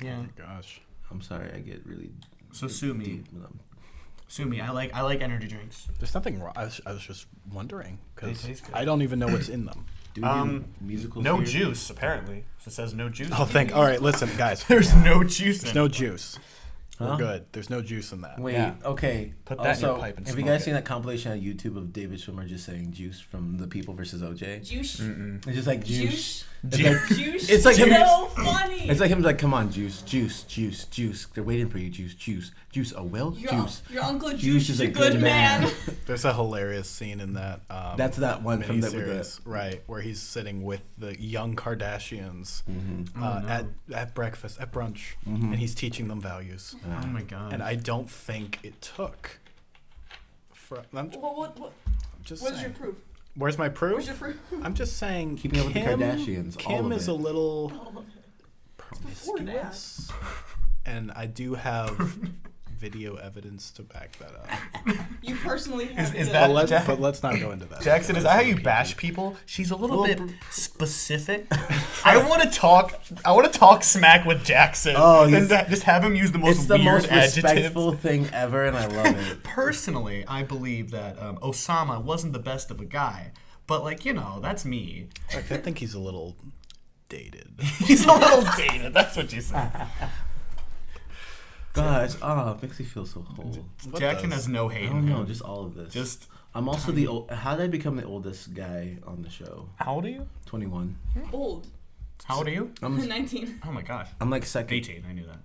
Yeah. Gosh. I'm sorry, I get really So sue me. deep when I'm- Sue me. I like energy drinks. There's nothing wrong. I was just wondering because They taste good. I don't even know what's in them. Do we do musical No theory? juice apparently. So it says no juice. Oh, all right, listen, guys. There's no juice in There's it. no juice. Huh? We're good. There's no juice in that. Wait, Yeah. okay. Put that in your also, pipe and have you smoke guys it. seen that compilation on YouTube of David Schwimmer just saying juice from The People versus OJ? Juice. It's just like juice. Juice. It's like, Juice. It's like him- so funny. it's like him like, come on, juice, juice, juice, juice. They're waiting for you, juice, juice, juice. Oh well, juice. Your Uncle Juice Juice is is a a good man. There's a hilarious scene in that. That's that one from the- with miniseries, right, where he's sitting with the young Kardashians at breakfast, at brunch, and he's teaching them values. Oh my god. And I don't think it took. I'm What? just Where's your saying. proof? Where's my proof? Where's your proof? I'm just saying. Keeping up with the Kardashians, all Kim of is it. a little Before that. promiscuous, and I do have video evidence to back that up. You personally have. Is the- that- But let's not go into that. Jackson, is that how you bash people? She's a little bit specific. I want to talk smack with Jackson. Oh, and he's- just have him use the most It's the weird most adjectives. respectful thing ever, and I love it. Personally, I believe that Osama wasn't the best of a guy, but like that's me. Like, I think he's a little dated. He's a little dated. That's what you said. Guys, it makes me feel so whole. What Jackson does? has no I hate. don't in know, him. just all of this. Just I'm also the old. How did I become the oldest guy on the show? how old are you? 21. Old. How old are you? I'm 19. Oh my gosh. I'm like second. 18. I knew that.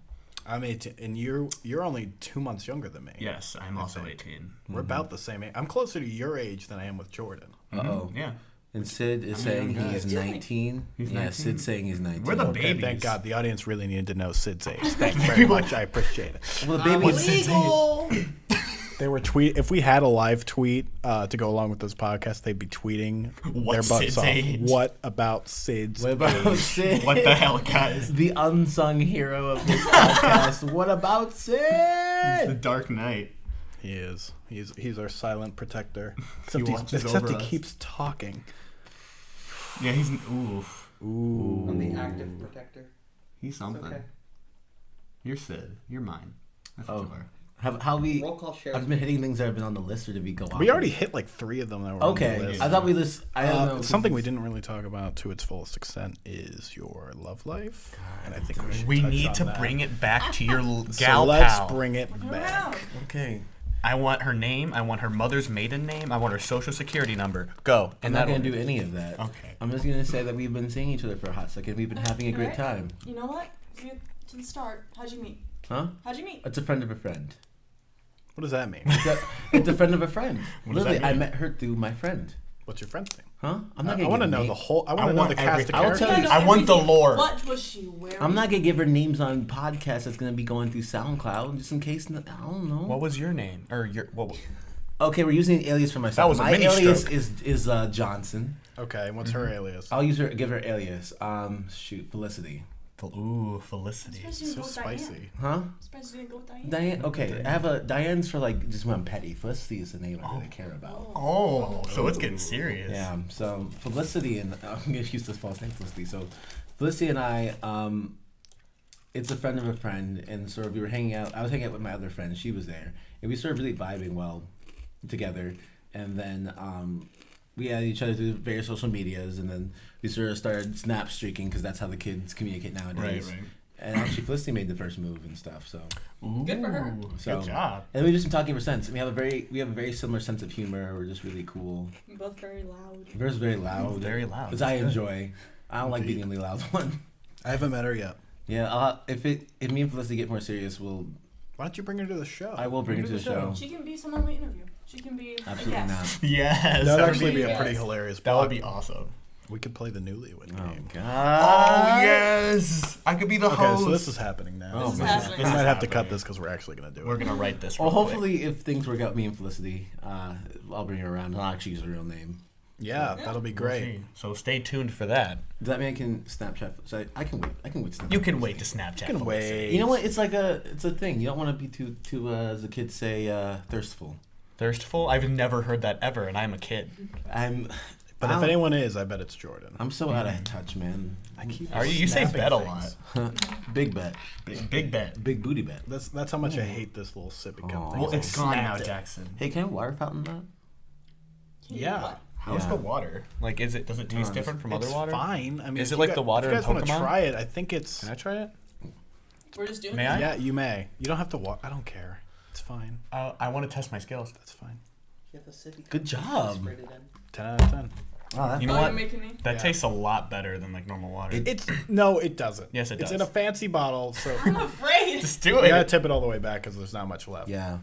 I'm 18, and you're only 2 months younger than me. Yes, I'm also think. 18. We're about the same age. I'm closer to your age than I am with Jordan. Uh-oh. Yeah. And Sid is saying young guy. he's 19. He's Yeah, 19. Sid's saying he's 19. We're the Okay, babies. thank God. The audience really needed to know Sid's age. Thank you very much. I appreciate it. Well, the baby What's Sid's Legal. They were if we had a live tweet to go along with this podcast, they'd be tweeting What's their butts Sid's off. age? What about Sid's What about age? Sid? What the hell, guys? The unsung hero of this podcast. What about The Sid? Dark Knight. He is. He's our silent protector. Except, watches except over he us. keeps talking. Yeah, he's oof. Ooh. I'm the active protector. He's It's something. okay. You're Sid. You're mine. That's what Oh. you are. How we? Roll call shares. I've been hitting things that have been on the list, or did we go off? We already hit like 3 of them that were on the Okay, list. I thought we list. I don't know. Something we didn't really talk about to its fullest extent is your love life, and I think we should. We touch need on to that. bring it back to your gal So let's pal. bring it Around. back. Okay. I want her name. I want her mother's maiden name. I want her social security number. Go. I'm And not that'll gonna do any of that. Okay. I'm just gonna say that we've been seeing each other for a hot second. We've been having a great Alright. time. You know what? To get to the start, how'd you meet? Huh? How'd you meet? It's a friend of a friend. What does that mean? It's a friend of a friend. What does that Literally, I mean? met her through my friend. What's your friend's name? Huh? I'm not I gonna want to give know name- the whole. I I want to know want the cast everything. of I'll characters. tell you- I want the everything. lore. What was she wearing? I'm not gonna give her names on podcasts that's gonna be going through SoundCloud just in case. I don't know. What was your name? Or your what? Okay, we're using an alias for myself. That was a My mini alias stroke. is Johnson. Okay, and what's her alias? I'll give her alias. Felicity. Ooh, Felicity. I'm surprised you didn't So go with Diane. Huh? spicy. I'm surprised you didn't go with Diane. Diane. Okay, I have a Diane's for like just when I'm petty. Felicity is the name I really care about. Oh, so it's getting serious. Yeah. So Felicity and I'm gonna use this false name Felicity. So Felicity and I, it's a friend of a friend, and sort of we were hanging out. I was hanging out with my other friend. She was there, and we started really vibing well together. And then we had each other through various social medias, and then we sort of started snap streaking because that's how the kids communicate nowadays. Right, right. And actually, Felicity made the first move and stuff. So, Good for her. so Good job. and we've just been talking ever since. We have a very similar sense of humor. We're just really cool. You're both very loud. Hers is very loud. Very loud. Which I enjoy. I don't like being the only loud one. I haven't met her yet. Yeah, if me and Felicity get more serious, Why don't you bring her to the show? I will bring her to the show. She can be someone we interview. She can be Absolutely a guest. not. Yes. That would that actually be a yes. pretty hilarious. That would plot. be awesome. We could play the Newlywed Oh game. Oh God. yes, I could be the Okay, host. so this is happening now. Oh, This is man. happening. We might have to cut this because we're actually gonna do it. We're gonna write this. Well, real quick. hopefully, if things work out, me and Felicity, I'll bring her around. I'll actually use her real name. Yeah, that'll be We'll great. see. So stay tuned for that. Does that mean I can Snapchat? So I can wait. I can wait. You can wait to Snapchat. You can Felicity. wait. You know what? It's a thing. You don't want to be too as the kids say, thirstful. Thirstful? I've never heard that ever, and I'm a kid. But if anyone is, I bet it's Jordan. I'm so out of touch, man. I keep Are you? You say snapping bet a things. lot. Big bet. Big bet. Big booty bet. That's how much I hate this little sippy cup Aw. thing. Well, it's gone now, Snapped it. Jackson. Hey, can I water fountain that? Yeah. How's Yeah. the water? Like, does it taste No, different from It's other water? fine. I mean, Is if it you like the water if you in guys want to Pokemon? try it, I think it's. Can I try it? We're just doing May it. I? Yeah, you may. You don't have to walk. I don't care. It's fine. I want to test my skills. That's fine. You have a sippy Good cup. job. Spread it in. 10 out of 10. Oh, that's You know Oh, what? you're making me? That Yeah. tastes a lot better than like normal water. It's no, it doesn't. Yes, it It's does. in a fancy bottle, so I'm afraid. Just do you gotta it. tip it all the way back because there's not much left. Yeah.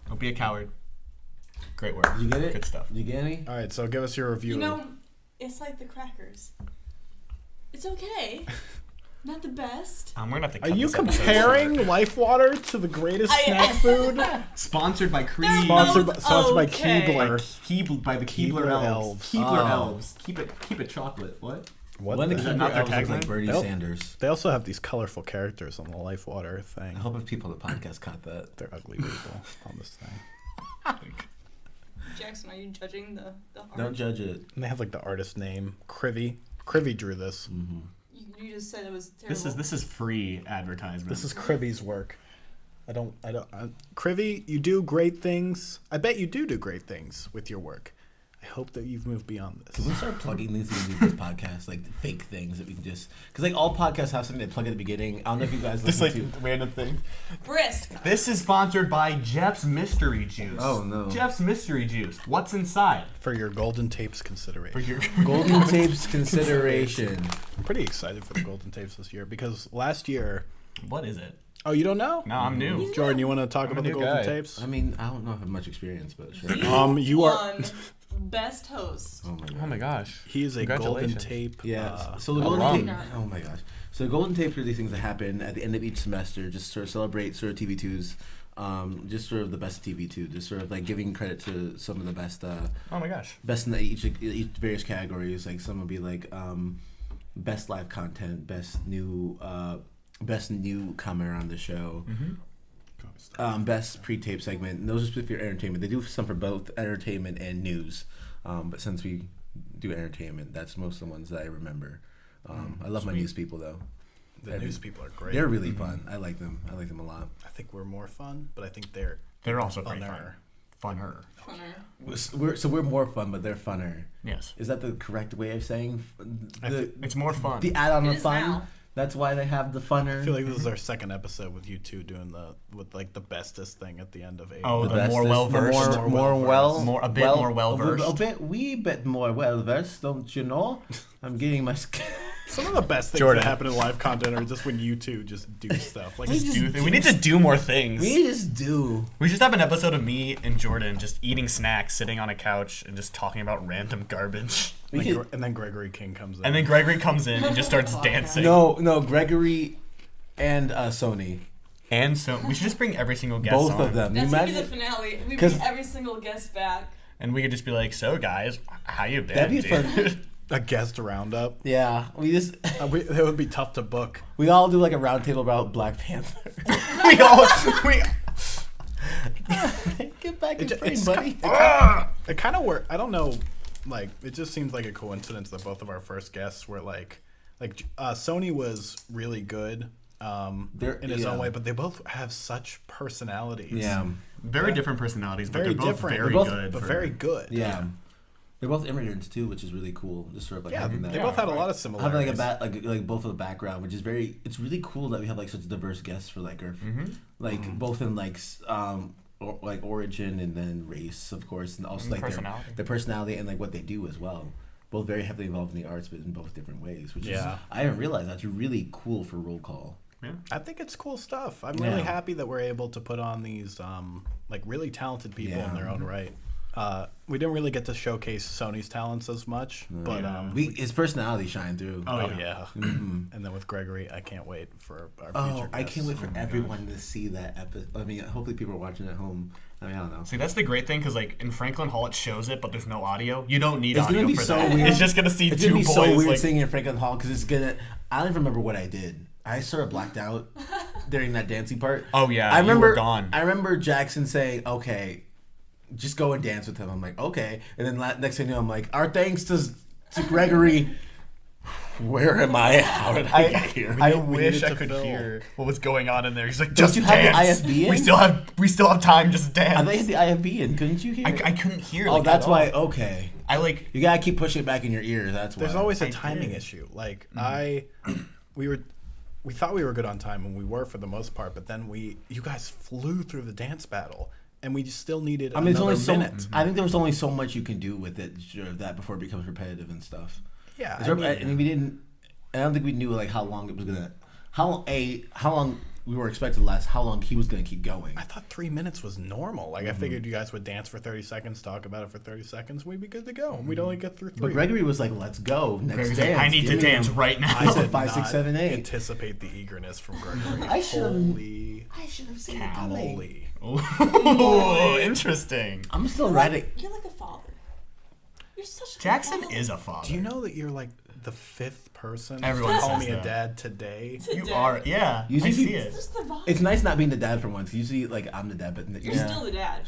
Don't be a coward. Great work. Did you get it? Good stuff. Did you get any? All right, so give us your review. You know, it's like the crackers. It's okay. Not the best. We're gonna have to. Are cut you this episode comparing short. Life Water to the greatest I snack am. food? Sponsored by Creed. They're Sponsored by, both sponsored by okay. Keebler. By the Keebler Elves. Keebler Oh. Elves. Keep it chocolate. What? What When the the that Keebler not their Elves look like tagline? Bernie Nope. Sanders. They also have these colorful characters on the Life Water thing. I hope if people on the podcast caught that. They're ugly people on this thing. Jackson, are you judging the art? Don't judge it. And they have like the artist name. Crivy. Crivy drew this. You just said it was terrible. This is free advertisement. This is Crivy's work. Crivy, you do great things. I bet you do great things with your work. I hope that you've moved beyond Can this. we start plugging these into this podcast, like fake things that we can just? Because like all podcasts have something they plug at the beginning. I don't know if you guys Just listen like to. random thing. Brisk. This is sponsored by Jeff's Mystery Juice. Oh, no. Jeff's Mystery Juice. What's inside? For your Golden Tapes consideration. For your Golden Tapes consideration. I'm pretty excited for the Golden Tapes this year because last year. What is it? Oh, you don't know? No, I'm new. Jordan, you want to talk I'm a about the new Golden guy. Tapes? I mean, I don't know if I have much experience, but sure. You are. One best host. Oh my god. Oh my gosh. He is a Golden Congratulations. Tape. Yeah. So the a golden rum. tape. Oh my gosh. So the golden tapes are these things that happen at the end of each semester, just sort of celebrate sort of TV2s, just sort of the best TV2, just sort of like giving credit to some of the best, Oh my gosh. best in each various categories. Like some would be like best live content, best newcomer on the show. Best pre-tape segment. And those are just for your entertainment. They do some for both entertainment and news. But since we do entertainment, that's most of the ones that I remember. I love my news people though. The news people are great. They're really fun. I like them. I like them a lot. I think we're more fun, but I think they're They're also pretty funner. Funner. Funner. We're more fun, but they're funner. Yes. Is that the correct way of saying? I think It's more fun. The add-on It of is fun. now. That's why they have the funner. I feel like this is our second episode with you two doing the bestest thing at the end of 8. Oh, the best more is- well-versed. more A bit more well-versed. A bit, wee bit more well versed, don't you know? I'm getting my. Some of the best things Jordan. that happen in live content are just when you two just do stuff. Like, We need to do more things. We just do. We should have an episode of me and Jordan just eating snacks, sitting on a couch, and just talking about random garbage. and then Gregory King comes in. And then Gregory comes in and just starts dancing. No, Gregory and Sony. And so we should just bring every single guest Both on. of them. That's You gonna be the imagine? finale. We 'Cause- bring every single guest back. And we could just be like, so guys, how you been, That'd be dude? fun. a guest roundup. Yeah, it It would be tough to book. we all do like a round table about Black Panther. we Get back in It, frame, it's, buddy. it kind of worked. I don't know. Like, it just seems like a coincidence that both of our first guests were like Sony was really good in his own way, but they both have such personalities. Yeah, very different personalities, but Very they're both different. very They're both- good. but for- very good. yeah. They're both immigrants too, which is really cool. Just sort of like Yeah, having they that. both had a lot of Having similarities. like both of the background, which is very. It's really cool that we have like such diverse guests for like our both in like origin and then race, of course, and also And like personality. their personality and like what they do as well. Both very heavily involved in the arts, but in both different ways. Which is Yeah. I didn't realize that's really cool for roll call. Yeah. I think it's cool stuff. I'm Yeah. really happy that we're able to put on these like really talented people Yeah. in their own right. We didn't really get to showcase Sony's talents as much, but His personality shine through. Oh, oh yeah. yeah. Mm-hmm. And then with Gregory, I can't wait for our Oh, future I guests. can't wait for everyone to see that episode. I mean, hopefully people are watching at home. I mean, I don't know. See, that's the great thing, because like in Franklin Hall it shows it, but there's no audio. You don't need It's audio gonna be for so that. weird. It's just gonna see It's two gonna be boys so weird like. singing in Franklin Hall because it's gonna. I don't even remember what I did. I sort of blacked out during that dancing part. Oh, yeah, I you remember. were gone. I remember Jackson saying, "Okay, just go and dance with him." I'm like, "Okay," and then next thing you know, I'm like, "Our thanks to Gregory." Where am I? How did I get here? I we wish needed I to could fill. hear what was going on in there. He's like, Don't just you have the dance. IFB in? We still have time. Just dance. I thought you had the IFB in. Couldn't you hear? it? I couldn't hear. Oh, like, that's at why. all. Okay, I like. you gotta keep pushing it back in your ear. That's why. There's always a I timing did. issue. Like we thought we were good on time, and we were for the most part. But then you guys flew through the dance battle, and we just still needed. I mean, it's another only so. minute. I think there was only so much you can do with it that before it becomes repetitive and stuff. Yeah, I mean, we didn't. I don't think we knew like how long it was gonna. How long we were expected to last. How long he was gonna keep going. I thought 3 minutes was normal. Like I figured you guys would dance for 30 seconds, talk about it for 30 seconds, we'd be good to go. And we'd only get through 3. But Gregory was like, "Let's go next Gregory's dance." like, I need to Give me dance them. right now. I said did 5, 6, not 7, 8. Anticipate the eagerness from Gregory. I should've- Holy I should have seen it coming. moly! Ooh, interesting. I'm still writing. You're like a father. You're such a good Jackson father. is a father. Do you know that you're like the 5th person Everyone to call says me a that. dad today? You Today. are. Yeah. You I see- see It's it. just the vibe. It's nice not being the dad for once. Usually, like I'm the dad, but You're still the dad.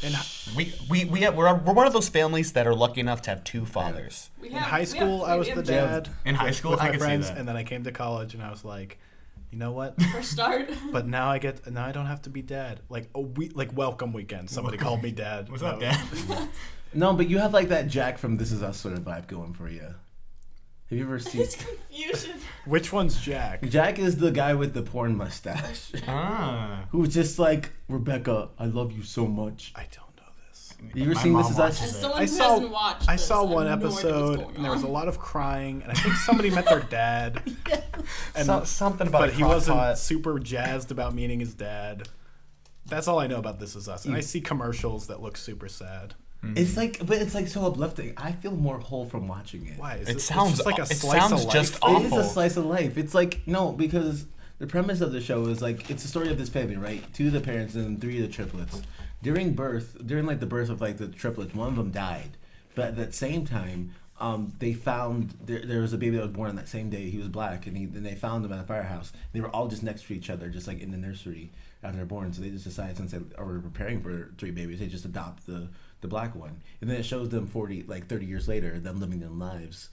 We're one of those families that are lucky enough to have two fathers. We In have- high we have school, I was the freedom. dad. In high with- school, with I my could see friends, that. and then I came to college, and I was like, you know what? For start. But now I don't have to be dad. Like welcome weekend. Somebody called me dad. What's and up, I was- Dad? No, but you have like that Jack from This Is Us sort of vibe going for you. Have you ever seen? His confusion. Which one's Jack? Jack is the guy with the porn mustache. Ah. Who's just like, "Rebecca, I love you so much." I don't know this. You ever My seen mom This Is Us? watches As it. someone I who saw hasn't watched I this, saw have one no idea what's episode, going and there was a on. lot of crying, and I think somebody met their dad. And Something about but a he crock wasn't pot. super jazzed about meeting his dad. That's all I know about This Is Us. And I see commercials that look super sad. It's like, but it's like so uplifting. I feel more whole from watching it. Why? Is It it's sounds- just like a it slice sounds of just life? It is awful. a slice of life. It's like no, because the premise of the show is like it's the story of this family, right? 2 of the parents and 3 of the triplets. During like the birth of like the triplets, one of them died, but at that same time, they found there was a baby that was born on that same day. He was black, and they found him at a firehouse. They were all just next to each other, just like in the nursery after they're born. So they just decided, since they were preparing for 3 babies, they just adopt the black one, and then it shows them 30 years later, them living their lives.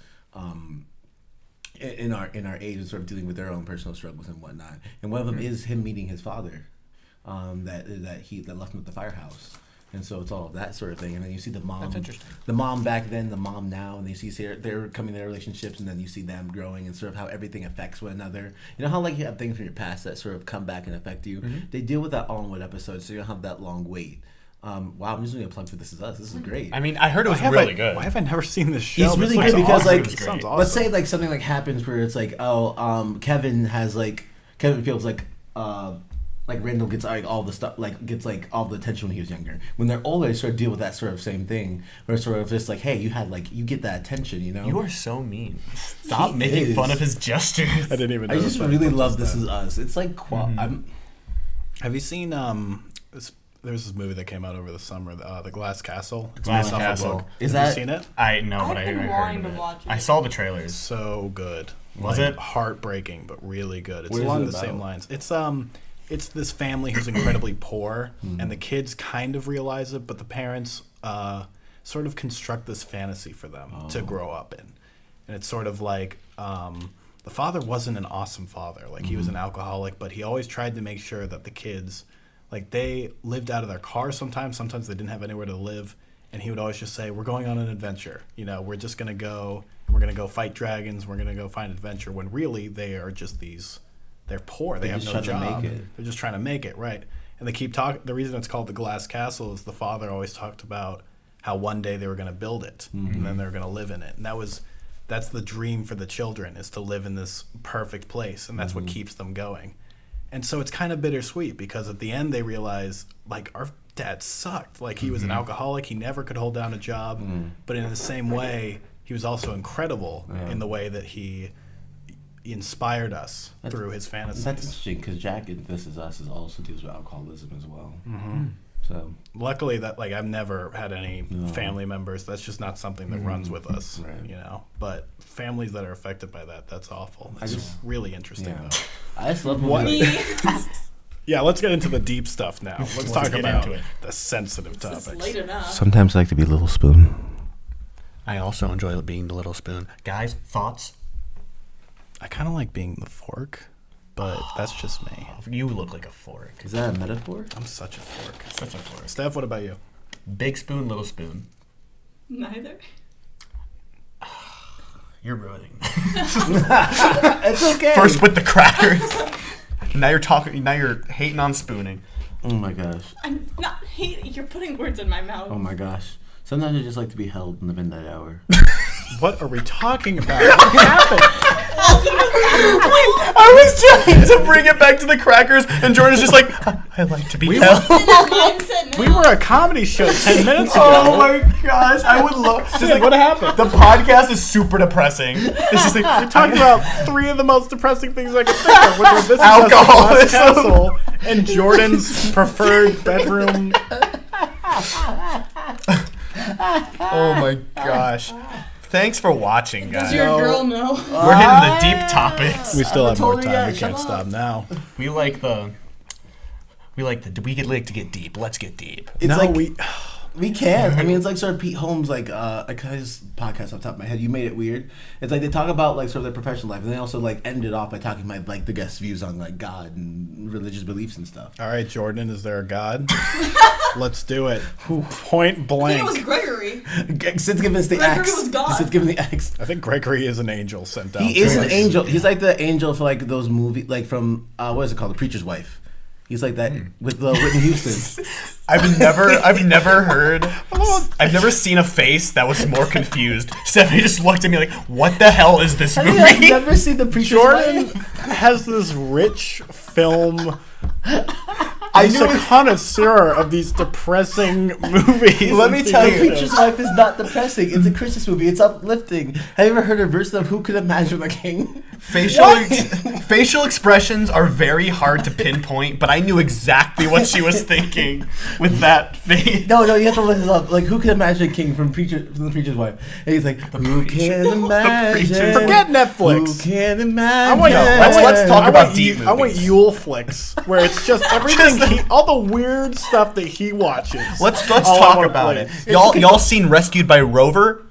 In our age and sort of dealing with their own personal struggles and whatnot, and one of them is him meeting his father, that left him at the firehouse, And so it's all of that sort of thing. And then you see the mom. That's interesting. The mom back then, the mom now, and you see they're coming their relationships, and then you see them growing and sort of how everything affects one another. You know how like you have things from your past that sort of come back and affect you? Mm-hmm. They deal with that all in one episode, so you don't have that long wait. Wow, I'm just doing a plug for This Is Us. This is great. I mean, I heard it was Why have really I, good. Why have I never seen this show? It's really This good looks because, awesome. like, It sounds awesome. Let's say like something like happens where it's like, Kevin feels like Randall gets like all the stuff, like gets like all the attention when he was younger. When they're older, they sort of deal with that sort of same thing, where it's sort of just like, hey, you get that attention, you know. You are so mean. Stop He making is. fun of his gestures. I didn't even. I know just that. really love What's This that? Is Us. It's like Have you seen there's this movie that came out over the summer, the Glass Castle. It's Glass based off a Castle. book. Is Have that- you seen it? I know, but I've I been heard wanting of to it. watch I it. saw the trailers. So good. Was Like, it? heartbreaking, but really good? It's What is along it the same about? lines. It's this family who's incredibly poor, and the kids kind of realize it, but the parents sort of construct this fantasy for them to grow up in, and it's sort of like the father wasn't an awesome father. Like he was an alcoholic, but he always tried to make sure that the kids, like they lived out of their car sometimes. Sometimes they didn't have anywhere to live, and he would always just say, "We're going on an adventure. You know, we're just gonna go. We're gonna go fight dragons. We're gonna go find adventure." When really they are just they're poor. They They're have just no trying to job. make it. They're just trying to make it, right? And they keep talking. The reason it's called the Glass Castle is the father always talked about how one day they were going to build it, and then they were going to live in it. And that's the dream for the children, is to live in this perfect place, and that's what keeps them going. And so it's kind of bittersweet because at the end they realize, like, our dad sucked. Like he was an alcoholic. He never could hold down a job. But in the same way, he was also incredible in the way that he inspired us through his fantasies. That's interesting because Jack in This Is Us also deals with alcoholism as well. So Luckily, that like I've never had any family members. That's just not something that runs with us, Right. you know. But families that are affected by that's awful. I It's just- really interesting, yeah. though. I just love What- movies like- Yeah, let's get into the deep stuff now. Let's talk get about into it. the sensitive It's topics. late enough. Sometimes I like to be a little spoon. I also enjoy being the little spoon. Guys, thoughts? I kind of like being the fork, but that's just me. You look like a fork. Is that a metaphor? I'm such a fork. Such a fork. Steph, what about you? Big spoon, little spoon. Neither. You're ruining. It's okay. First with the crackers. Now you're talking. Now you're hating on spooning. Oh my gosh. I'm not hating. You're putting words in my mouth. Oh my gosh. Sometimes I just like to be held in the midnight hour. What are we talking about? What happened? I was trying to bring it back to the crackers, and Jordan's just like, I like to be held. In that mindset We now. were a comedy show 10 minutes ago. Oh my gosh, I would love. Just like, What happened? the podcast is super depressing. It's just like Talking about three of the most depressing things I can think of, which are This Is Us, Alcoholism. Glass Castle, and Jordan's preferred bedroom. oh my gosh. Thanks for watching, Does guys. your girl know? We're hitting the deep topics. We still have more totally time. We shut can't up. stop now. We like to get deep. Let's get deep. It's No, like we. we can. I mean, it's like sort of Pete Holmes, like I kind of just podcast off the top of my head. You made it weird. It's like they talk about like sort of their professional life, and they also like end it off by talking about like the guest views on like God and religious beliefs and stuff. All right, Jordan, is there a God? Let's do it. Point I think blank. it was Gregory. Sid's giving us the Gregory X. was God. Sid's giving the X. I think Gregory is an angel sent down. He is to an us. angel. He's like the angel for like those movies, like from what is it called, The Preacher's Wife. He's like that with Whitney Houston. I've never seen a face that was more confused. Stephanie just looked at me like, what the hell is this Have you guys movie? never seen The Preacher's Jordan Wife? has this rich film. I He's knew a it. connoisseur of these depressing movies. Let me and tell The you. TV Preacher's shows. Wife is not depressing. It's a Christmas movie. It's uplifting. Have you ever heard a version of Who Could Imagine the King? Facial expressions are very hard to pinpoint, but I knew exactly what she was thinking with that face. No, you have to look this up. Like, Who Could Imagine the King from The Preacher's Wife? And he's like, Who can imagine? Preacher's Forget Who Netflix. can imagine? I want, let's talk about want deep I want movies. Yule flicks where it's just everything, all the weird stuff that he watches. Let's all talk over about place. it. Y'all seen Rescued by Rover?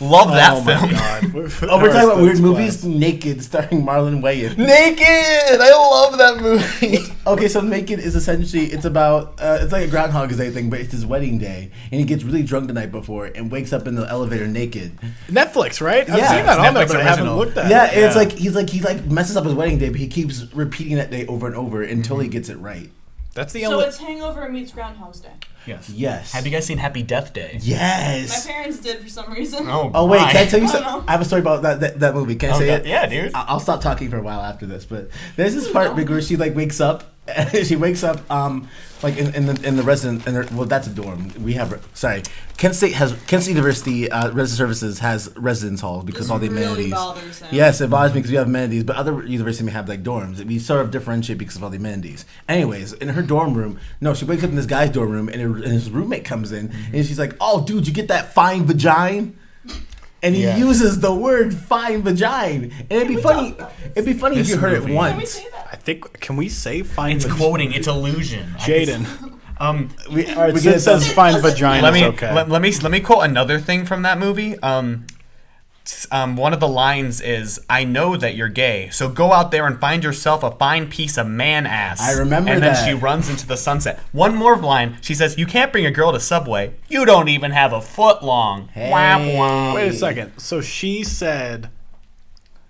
Love that Oh my film. God. Oh, we're talking about weird Class. movies. Naked, starring Marlon Wayans. Naked. I love that movie. Okay, so Naked is essentially it's about it's like a Groundhog's Day thing, but it's his wedding day, and he gets really drunk the night before and wakes up in the elevator naked. Netflix, right? I've Yeah, seen that it's on there, Netflix but I haven't original. looked at Yeah, it. and it's like he like messes up his wedding day, but he keeps repeating that day over and over until he gets it right. That's the So only. it's Hangover meets Groundhog's Day. Yes. Yes. Have you guys seen Happy Death Day? My Yes. parents did for some reason. Oh wait, my. can I tell you I don't something? know. I have a story about that movie. Can I Oh, say God. it? Yeah, dude. I'll stop talking for a while after this, but there's this part where she like wakes up. She wakes up like in the resident well that's a dorm. We have Kent State University Resident Services has residence halls because This of all the really amenities. bothers him. Yes, it bothers me because we have amenities, but other universities may have like dorms. We sort of differentiate because of all the amenities. Anyways, in her dorm room, no, she wakes up in this guy's dorm room and his roommate comes in and she's like, "Oh, dude, you get that fine vagina?" And he Yeah. uses the word "fine vagina," and it'd be funny. It'd be funny if This you heard it movie. once. Can we say that? I think. Can we say fine? It's quoting. It's illusion. Jaden. We, All right, we since it get says fine vagina, Let me okay. let me quote another thing from that movie. One of the lines is, "I know that you're gay, so go out there and find yourself a fine piece of man ass." I remember And then that. she runs into the sunset. One more line. She says, "You can't bring a girl to Subway. You don't even have a foot long." Hey. Wah, wah. Wait a second. So she said.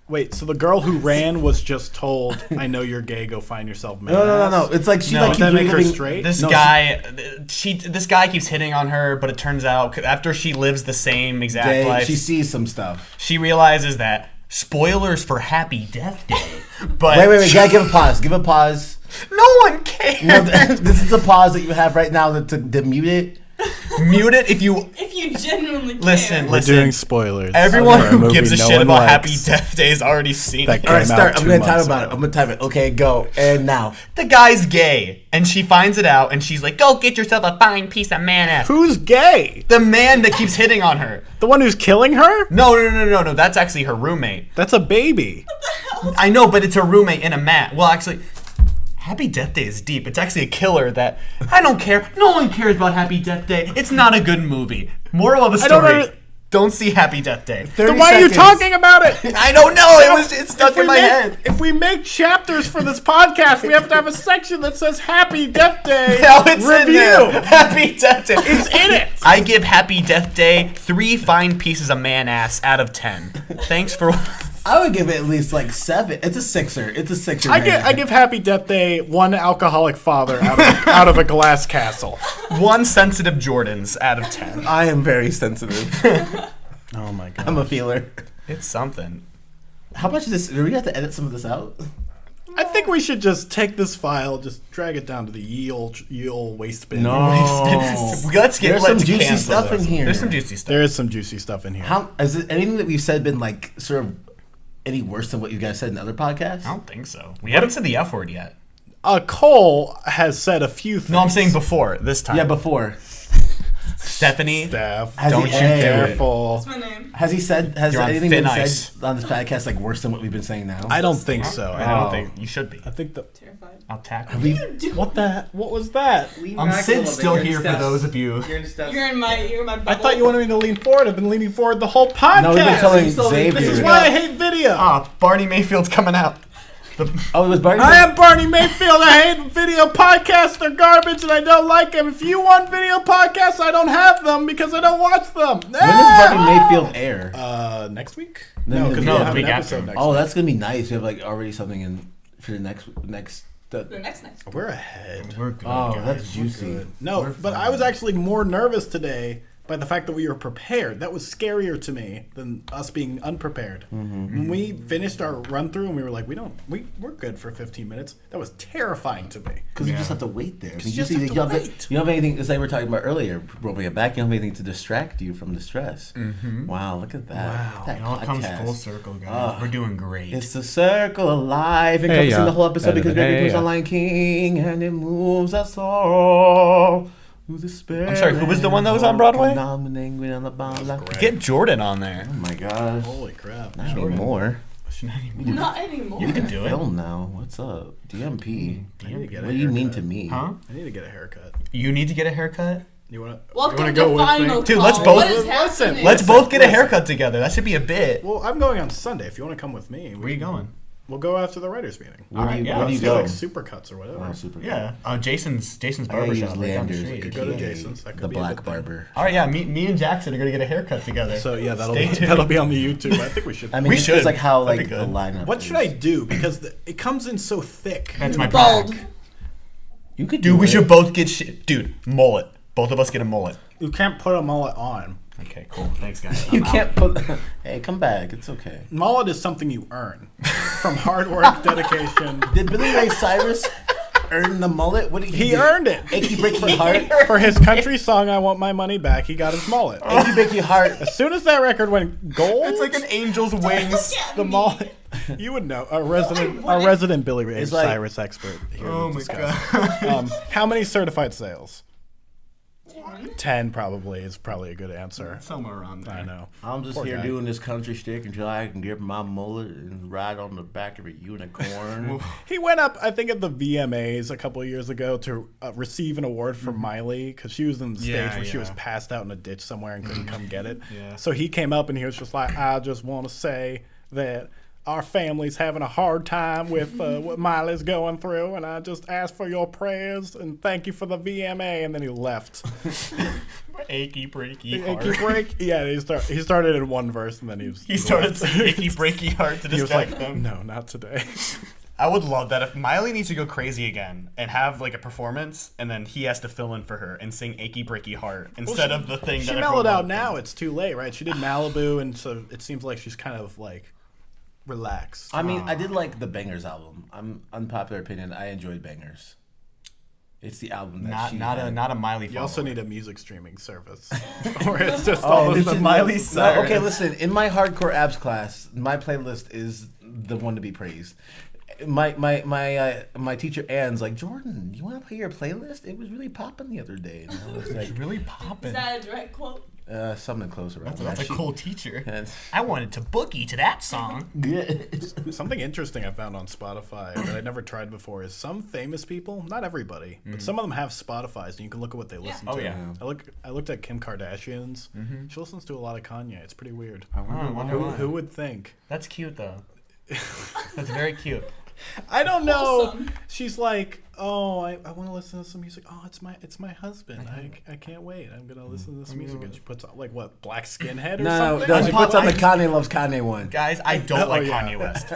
Wait. So the girl who ran was just told, "I know you're gay. Go find yourself man." No. It's like she No, like Does keeps that make her reliving- straight? This No, guy, this guy keeps hitting on her, but it turns out after she lives the same exact Day, life, she sees some stuff. she realizes that spoilers for Happy Death Day. But Wait. Gotta give a pause. Give a pause. no one cares. No, this is a pause that you have right now to mute it. Mute it if you If you genuinely listen. care. We're Listen. doing spoilers. Everyone for a who movie gives a no shit one about likes. Happy Death Day has already seen That it. All right, Came out start. I'm 2 gonna time months about it. ago. I'm gonna time it. Okay, go. And now. The guy's gay, and she finds it out, and she's like, "Go get yourself a fine piece of man ass." Who's gay? The man that keeps hitting on her. The one who's killing her? No. That's actually her roommate. That's a baby. I know, but it's her roommate in a mat. Well, actually, Happy Death Day is deep. It's actually a killer that I don't care. No one cares about Happy Death Day. It's not a good movie. Moral of the I don't story: know- don't see Happy Death Day. 30 Then why are you seconds. talking about it? I don't know. It's stuck If we in my make- head. If we make chapters for this podcast, we have to have a section that says Happy Death Day Now it's in review. there. Happy Death Day. It's in it. I give Happy Death Day 3 fine pieces of man ass out of 10. Thanks for. I would give it at least like 7. It's a 6er. It's a 6er. I give Happy Death Day 1 alcoholic father out of a glass castle. 1 sensitive Jordans out of 10. I am very sensitive. Oh my god. I'm a feeler. It's something. How much is this? Do we have to edit some of this out? I think we should just take this file, just drag it down to the Yule waste bin. Let's There's some juicy stuff in here. There's some juicy stuff. There is some juicy stuff in here. How has it, anything that we've said been like sort of any worse than what you guys said in other podcasts? I don't think so. We haven't said the F word yet. Cole has said a few things. No, I'm saying before this time. Yeah, before. Stephanie. Steph, Has Don't he, you hey, dare. careful. That's my name. Has he said? Has You're on anything thin been ice. said on this podcast like worse than what we've been saying now? I don't think so. I I don't think you should be. think the. Terrified. I'll tackle We- you. What was that? Lean I'm back a Sid little bit. still You're in here for Steph's- those of you. You're in Steph's- You're in my bubble. I thought you wanted me to lean forward. I've been leaning forward the whole podcast. No, we've been telling you still- Xavier. This is why I hate video. Ah, Barney Mayfield's coming out. Oh, it was Barney. I am Barney Mayfield. I hate video podcasts. They're garbage and I don't like them. If you want video podcasts, I don't have them because I don't watch them. When does Barney Mayfield air? Next week? No, because no, we the have an week episode after. next Oh, week. that's gonna be nice. We have like already something in for the next. The next. We're ahead. We're good. Oh, guys. that's juicy. No, but I was actually more nervous today by the fact that we were prepared. That was scarier to me than us being unprepared. When we finished our run through and we were like, we're good for 15 minutes. That was terrifying to me. Because you just have to wait there. You just have to wait. You don't have anything. It's like we were talking about earlier. Rolling it back. You don't have anything to distract you from the stress. Wow, look at that. Wow, That it all comes podcast. full circle, guys. Ah. We're doing great. It's the circle of life. It Hey, comes in the whole episode Hey, because Gregory hey, moves on Lion King and it moves us all. I'm sorry, who was the one that was on Broadway? Get Jordan on there. Oh my gosh. Holy crap. Not anymore. Not anymore. You can do it. Film now. What's up? DMP. I need to get a What do you mean haircut. to me? Huh? I need to get a haircut. You need to get a haircut? You want to? Welcome go to with final me? Dude, call. let's both- What is listen, happening? Let's both get a haircut together. That should be a bit. Well, I'm going on Sunday. If you want to come with me, Where are you going? We'll go after the writers' meeting. Where do you, yeah, where do you Do go? like supercuts or whatever. Oh, super. Yeah. Jason's I gotta use barbershop right down the Leander's. street. Could go to aka Jason's. That could the be a Black good thing. Barber. All right, yeah. Me and Jackson are gonna get a haircut together. So yeah, Stay tuned. that'll be on the YouTube. I think we should. I mean, We it's should. just like how That'd like be the good. lineup. What should I do? Because it comes in so thick. That's my Bald. problem. You could Dude, do we it. should both get shit. Dude, mullet. Both of us get a mullet. You can't put a mullet on. Okay, cool. Thanks, guys. You I'm out. can't put. Hey, come back. It's okay. Mullet is something you earn from hard work, dedication. Did Billy Ray Cyrus earn the mullet? What did He do? earned it. Achy Breaky Heart. For his country song, "I Want My Money Back," he got his mullet. Achy Breaky Heart. As soon as that record went gold, It's like an angel's wings. the mullet. You would know. Our resident Billy Ray It's like- Cyrus expert here. Oh to my discuss. god. How many certified sales? 10 probably is probably a good answer. Somewhere around there. I know. I'm just Poor here guy. doing this country stick until I can get my mullet and ride on the back of a unicorn. He went up, I think, at the VMAs a couple of years ago to receive an award from Miley because she was in the stage Yeah, where she was yeah. passed out in a ditch somewhere and couldn't come get it. Yeah. So he came up and he was just like, "I just want to say that our family's having a hard time with what Miley's going through, and I just ask for your prayers and thank you for the VMA." And then he left. Achy breaky Achy heart. break. Yeah, he started in one verse and then He started left. saying achy breaky heart to He was distract like, them. "No, not today." I would love that if Miley needs to go crazy again and have like a performance, and then he has to fill in for her and sing "Achy Breaky Heart" instead of the thing She that mellowed everyone out loved. now. It's too late, right? She did Malibu, and so it seems like she's kind of like relaxed. I mean, I did like the Bangers album. Unpopular opinion. I enjoyed Bangers. It's the album that Not she not a had. not a Miley. You also follower. need a music streaming service, or it's just all of it's the Miley No, Cyrus. okay, listen. In my hardcore abs class, my playlist is the one to be praised. My teacher Anne's like, "Jordan, you want to play your playlist? It was really popping the other day." And I was It's like, really popping. Is that a direct quote? something close around. That's a that. cool teacher. And- I wanted to boogie to that song. Something interesting I found on Spotify that I never tried before is some famous people, not everybody, but some of them have Spotify's, and you can look at what they listen Oh, to. yeah. I looked at Kim Kardashian's. She listens to a lot of Kanye. It's pretty weird. I wonder why. Who would think? That's cute though. That's very cute. I don't know. Wholesome. She's like, "Oh, I want to listen to some music. Oh, it's my husband. I can't wait. I'm gonna listen to this music." And she puts on like what, Black Skinhead or No, something? no, she puts on the I- Kanye Loves Kanye one. Guys, I don't Oh, like yeah. Kanye West.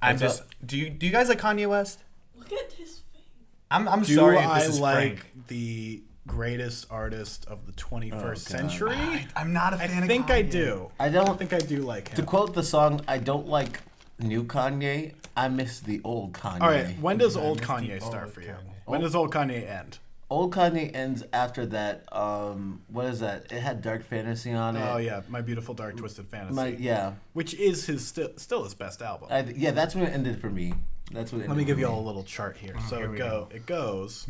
I'm What's just. Do you guys like Kanye West? Look at his face. I'm Do sorry if I this is like frank. the greatest artist of the 21st God. century? I'm not a I fan of think I Kanye. do. I I don't. think I do like To him. quote the song, I don't like new Kanye. I miss the old Kanye. All right, when does old miss the Kanye start old for you? Kanye. When does old Kanye end? Old Kanye ends after that. What is that? It had Dark Fantasy on it. Oh yeah, My Beautiful Dark Twisted Fantasy, Yeah. which is his still his best album. Yeah, that's when it ended for me. That's when it Let me ended give for you me. all a little chart here. So here we go. it goes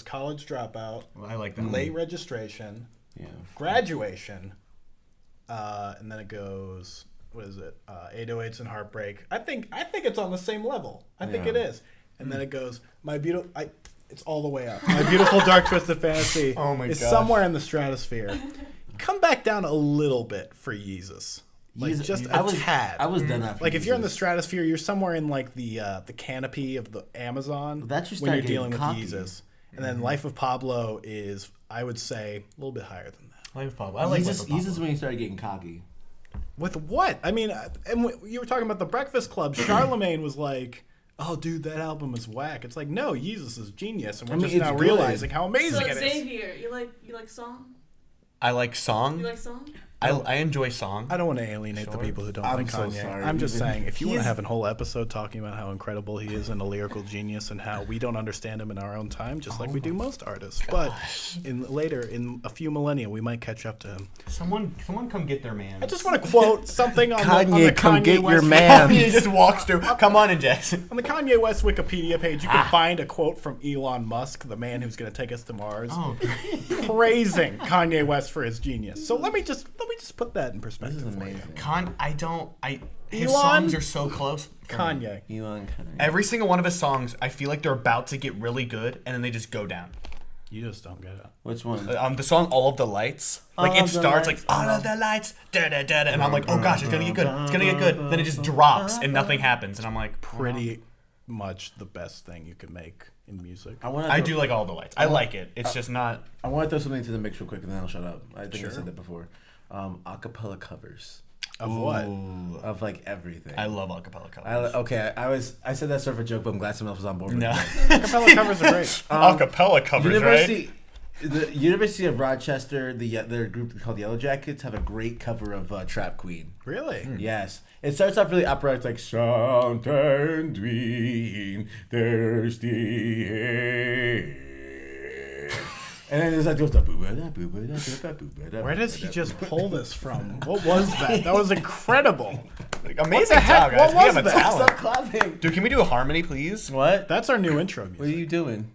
college dropout, Well, I like that. late registration, Yeah. graduation, and then it goes. What is it? 808s and Heartbreak. I think it's on the same level. I think Yeah. it is. And then it goes it's all the way up. My Beautiful Dark Twisted Fantasy Oh my is gosh. somewhere in the stratosphere. Come back down a little bit for Yeezus. Like Yeezus- just I a was, tad. I was done after. Like if you're in the Yeezus. stratosphere, you're somewhere in like the canopy of the Amazon That's just when you're start dealing getting with cocky. Yeezus. And then Life of Pablo is, I would say, a little bit higher than that. Life of Pablo. I like Life Yeezus, of Pablo. Yeezus when you started getting cocky. With what? I mean, and you were talking about the Breakfast Club. Charlemagne was like, "Oh, dude, that album is whack." It's like, no, Yeezus is genius, and we're I mean, just it's now good. realizing how amazing So it is. Xavier, you like song? I like song. You like song? I enjoy song. I don't want to alienate the Sure. people who don't I'm like so Kanye. sorry. I'm just saying, if you want to He's- have a whole episode talking about how incredible he is and a lyrical genius and how we don't understand him in our own time, just like we do most artists. But in a few millennia, we might catch up to him. Someone come get their man. I just want to quote something on Kanye, the come Kanye get your West man. He just walks through. Come on in, Jackson. On the Kanye West Wikipedia page, you can find a quote from Elon Musk, the man who's going to take us to Mars, Oh, praising Kanye West for his genius. So let me just put that in This perspective is for you. amazing. his Elon? songs are so close. for me. Kanye. Elon Kanye. Every single one of his songs, I feel like they're about to get really good, and then they just go down. You just don't get it. Which one? The song "All of the Lights," like All it of the starts lights, like "All of the lights," da da da, and I'm like, oh gosh, it's gonna get good, it's gonna get good. Then it just drops and nothing happens, and I'm like, Pretty much the best thing you could make in music. I do like "All of the Lights." I like it. It's just not. I want to throw something to the mix real quick, and then I'll shut up. I think I Sure. said that before. Acapella covers Of what? of like everything. I love acapella covers. I said that sort of a joke, but I'm glad someone else was on board with No, it. Acapella covers are great. acapella covers, University, the University of Rochester, their group called Yellow Jackets have a great cover of Trap Queen. Really? Yes, it starts off really operatic, it's like sometimes we thirsty air. And then it's like goes Where does he just pull this from? What was that? That was incredible. Right? Amazing the heck? job, guys. What We was have a that? talent. Stop clapping. Dude, can we do a harmony, please? What? That's our new intro music. What are you doing?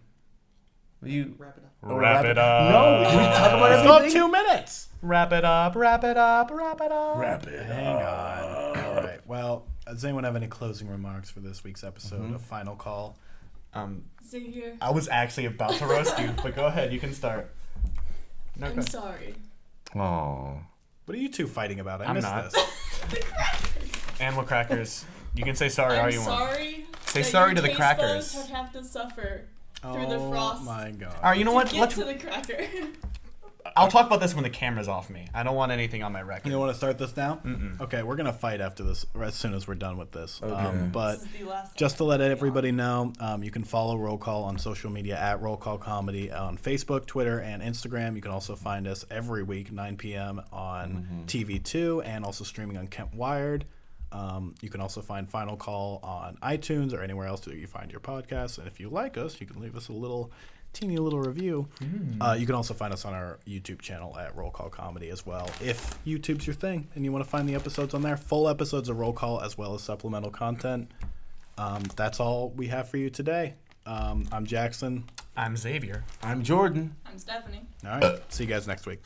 What are you? Wrap it up. Wrap it up. No, we talk about It's about everything. 2 minutes. Wrap it up. Wrap it up. Wrap it up. Wrap it. Hang on. All right. Well, does anyone have any closing remarks for this week's episode of Final Call? Xavier, I was actually about to roast you, but go ahead. You can start. No, I'm go. sorry. Oh. What are you two fighting about? I I'm missed not. this. Animal crackers. You can say sorry all I'm you want. sorry. Say that sorry your to the taste crackers. buds have to suffer through the Oh frost my god. All right, you know what? to get Let's. to the cracker. I'll talk about this when the camera's off me. I don't want anything on my record. You don't want to start this now? Okay, we're gonna fight after this, or as soon as we're done with this. Okay. But This is the last just to let everybody know, you can follow Roll Call on social media at Roll Call Comedy on Facebook, Twitter, and Instagram. You can also find us every week, 9 p.m. on TV2 and also streaming on Kent Wired. You can also find Final Call on iTunes or anywhere else that you find your podcasts. And if you like us, you can leave us a teeny little review. You can also find us on our YouTube channel at Roll Call Comedy as well. If YouTube's your thing and you want to find the episodes on there, full episodes of Roll Call as well as supplemental content. That's all we have for you today. I'm Jackson. I'm Xavier. I'm Jordan. I'm Stephanie. All right. See you guys next week.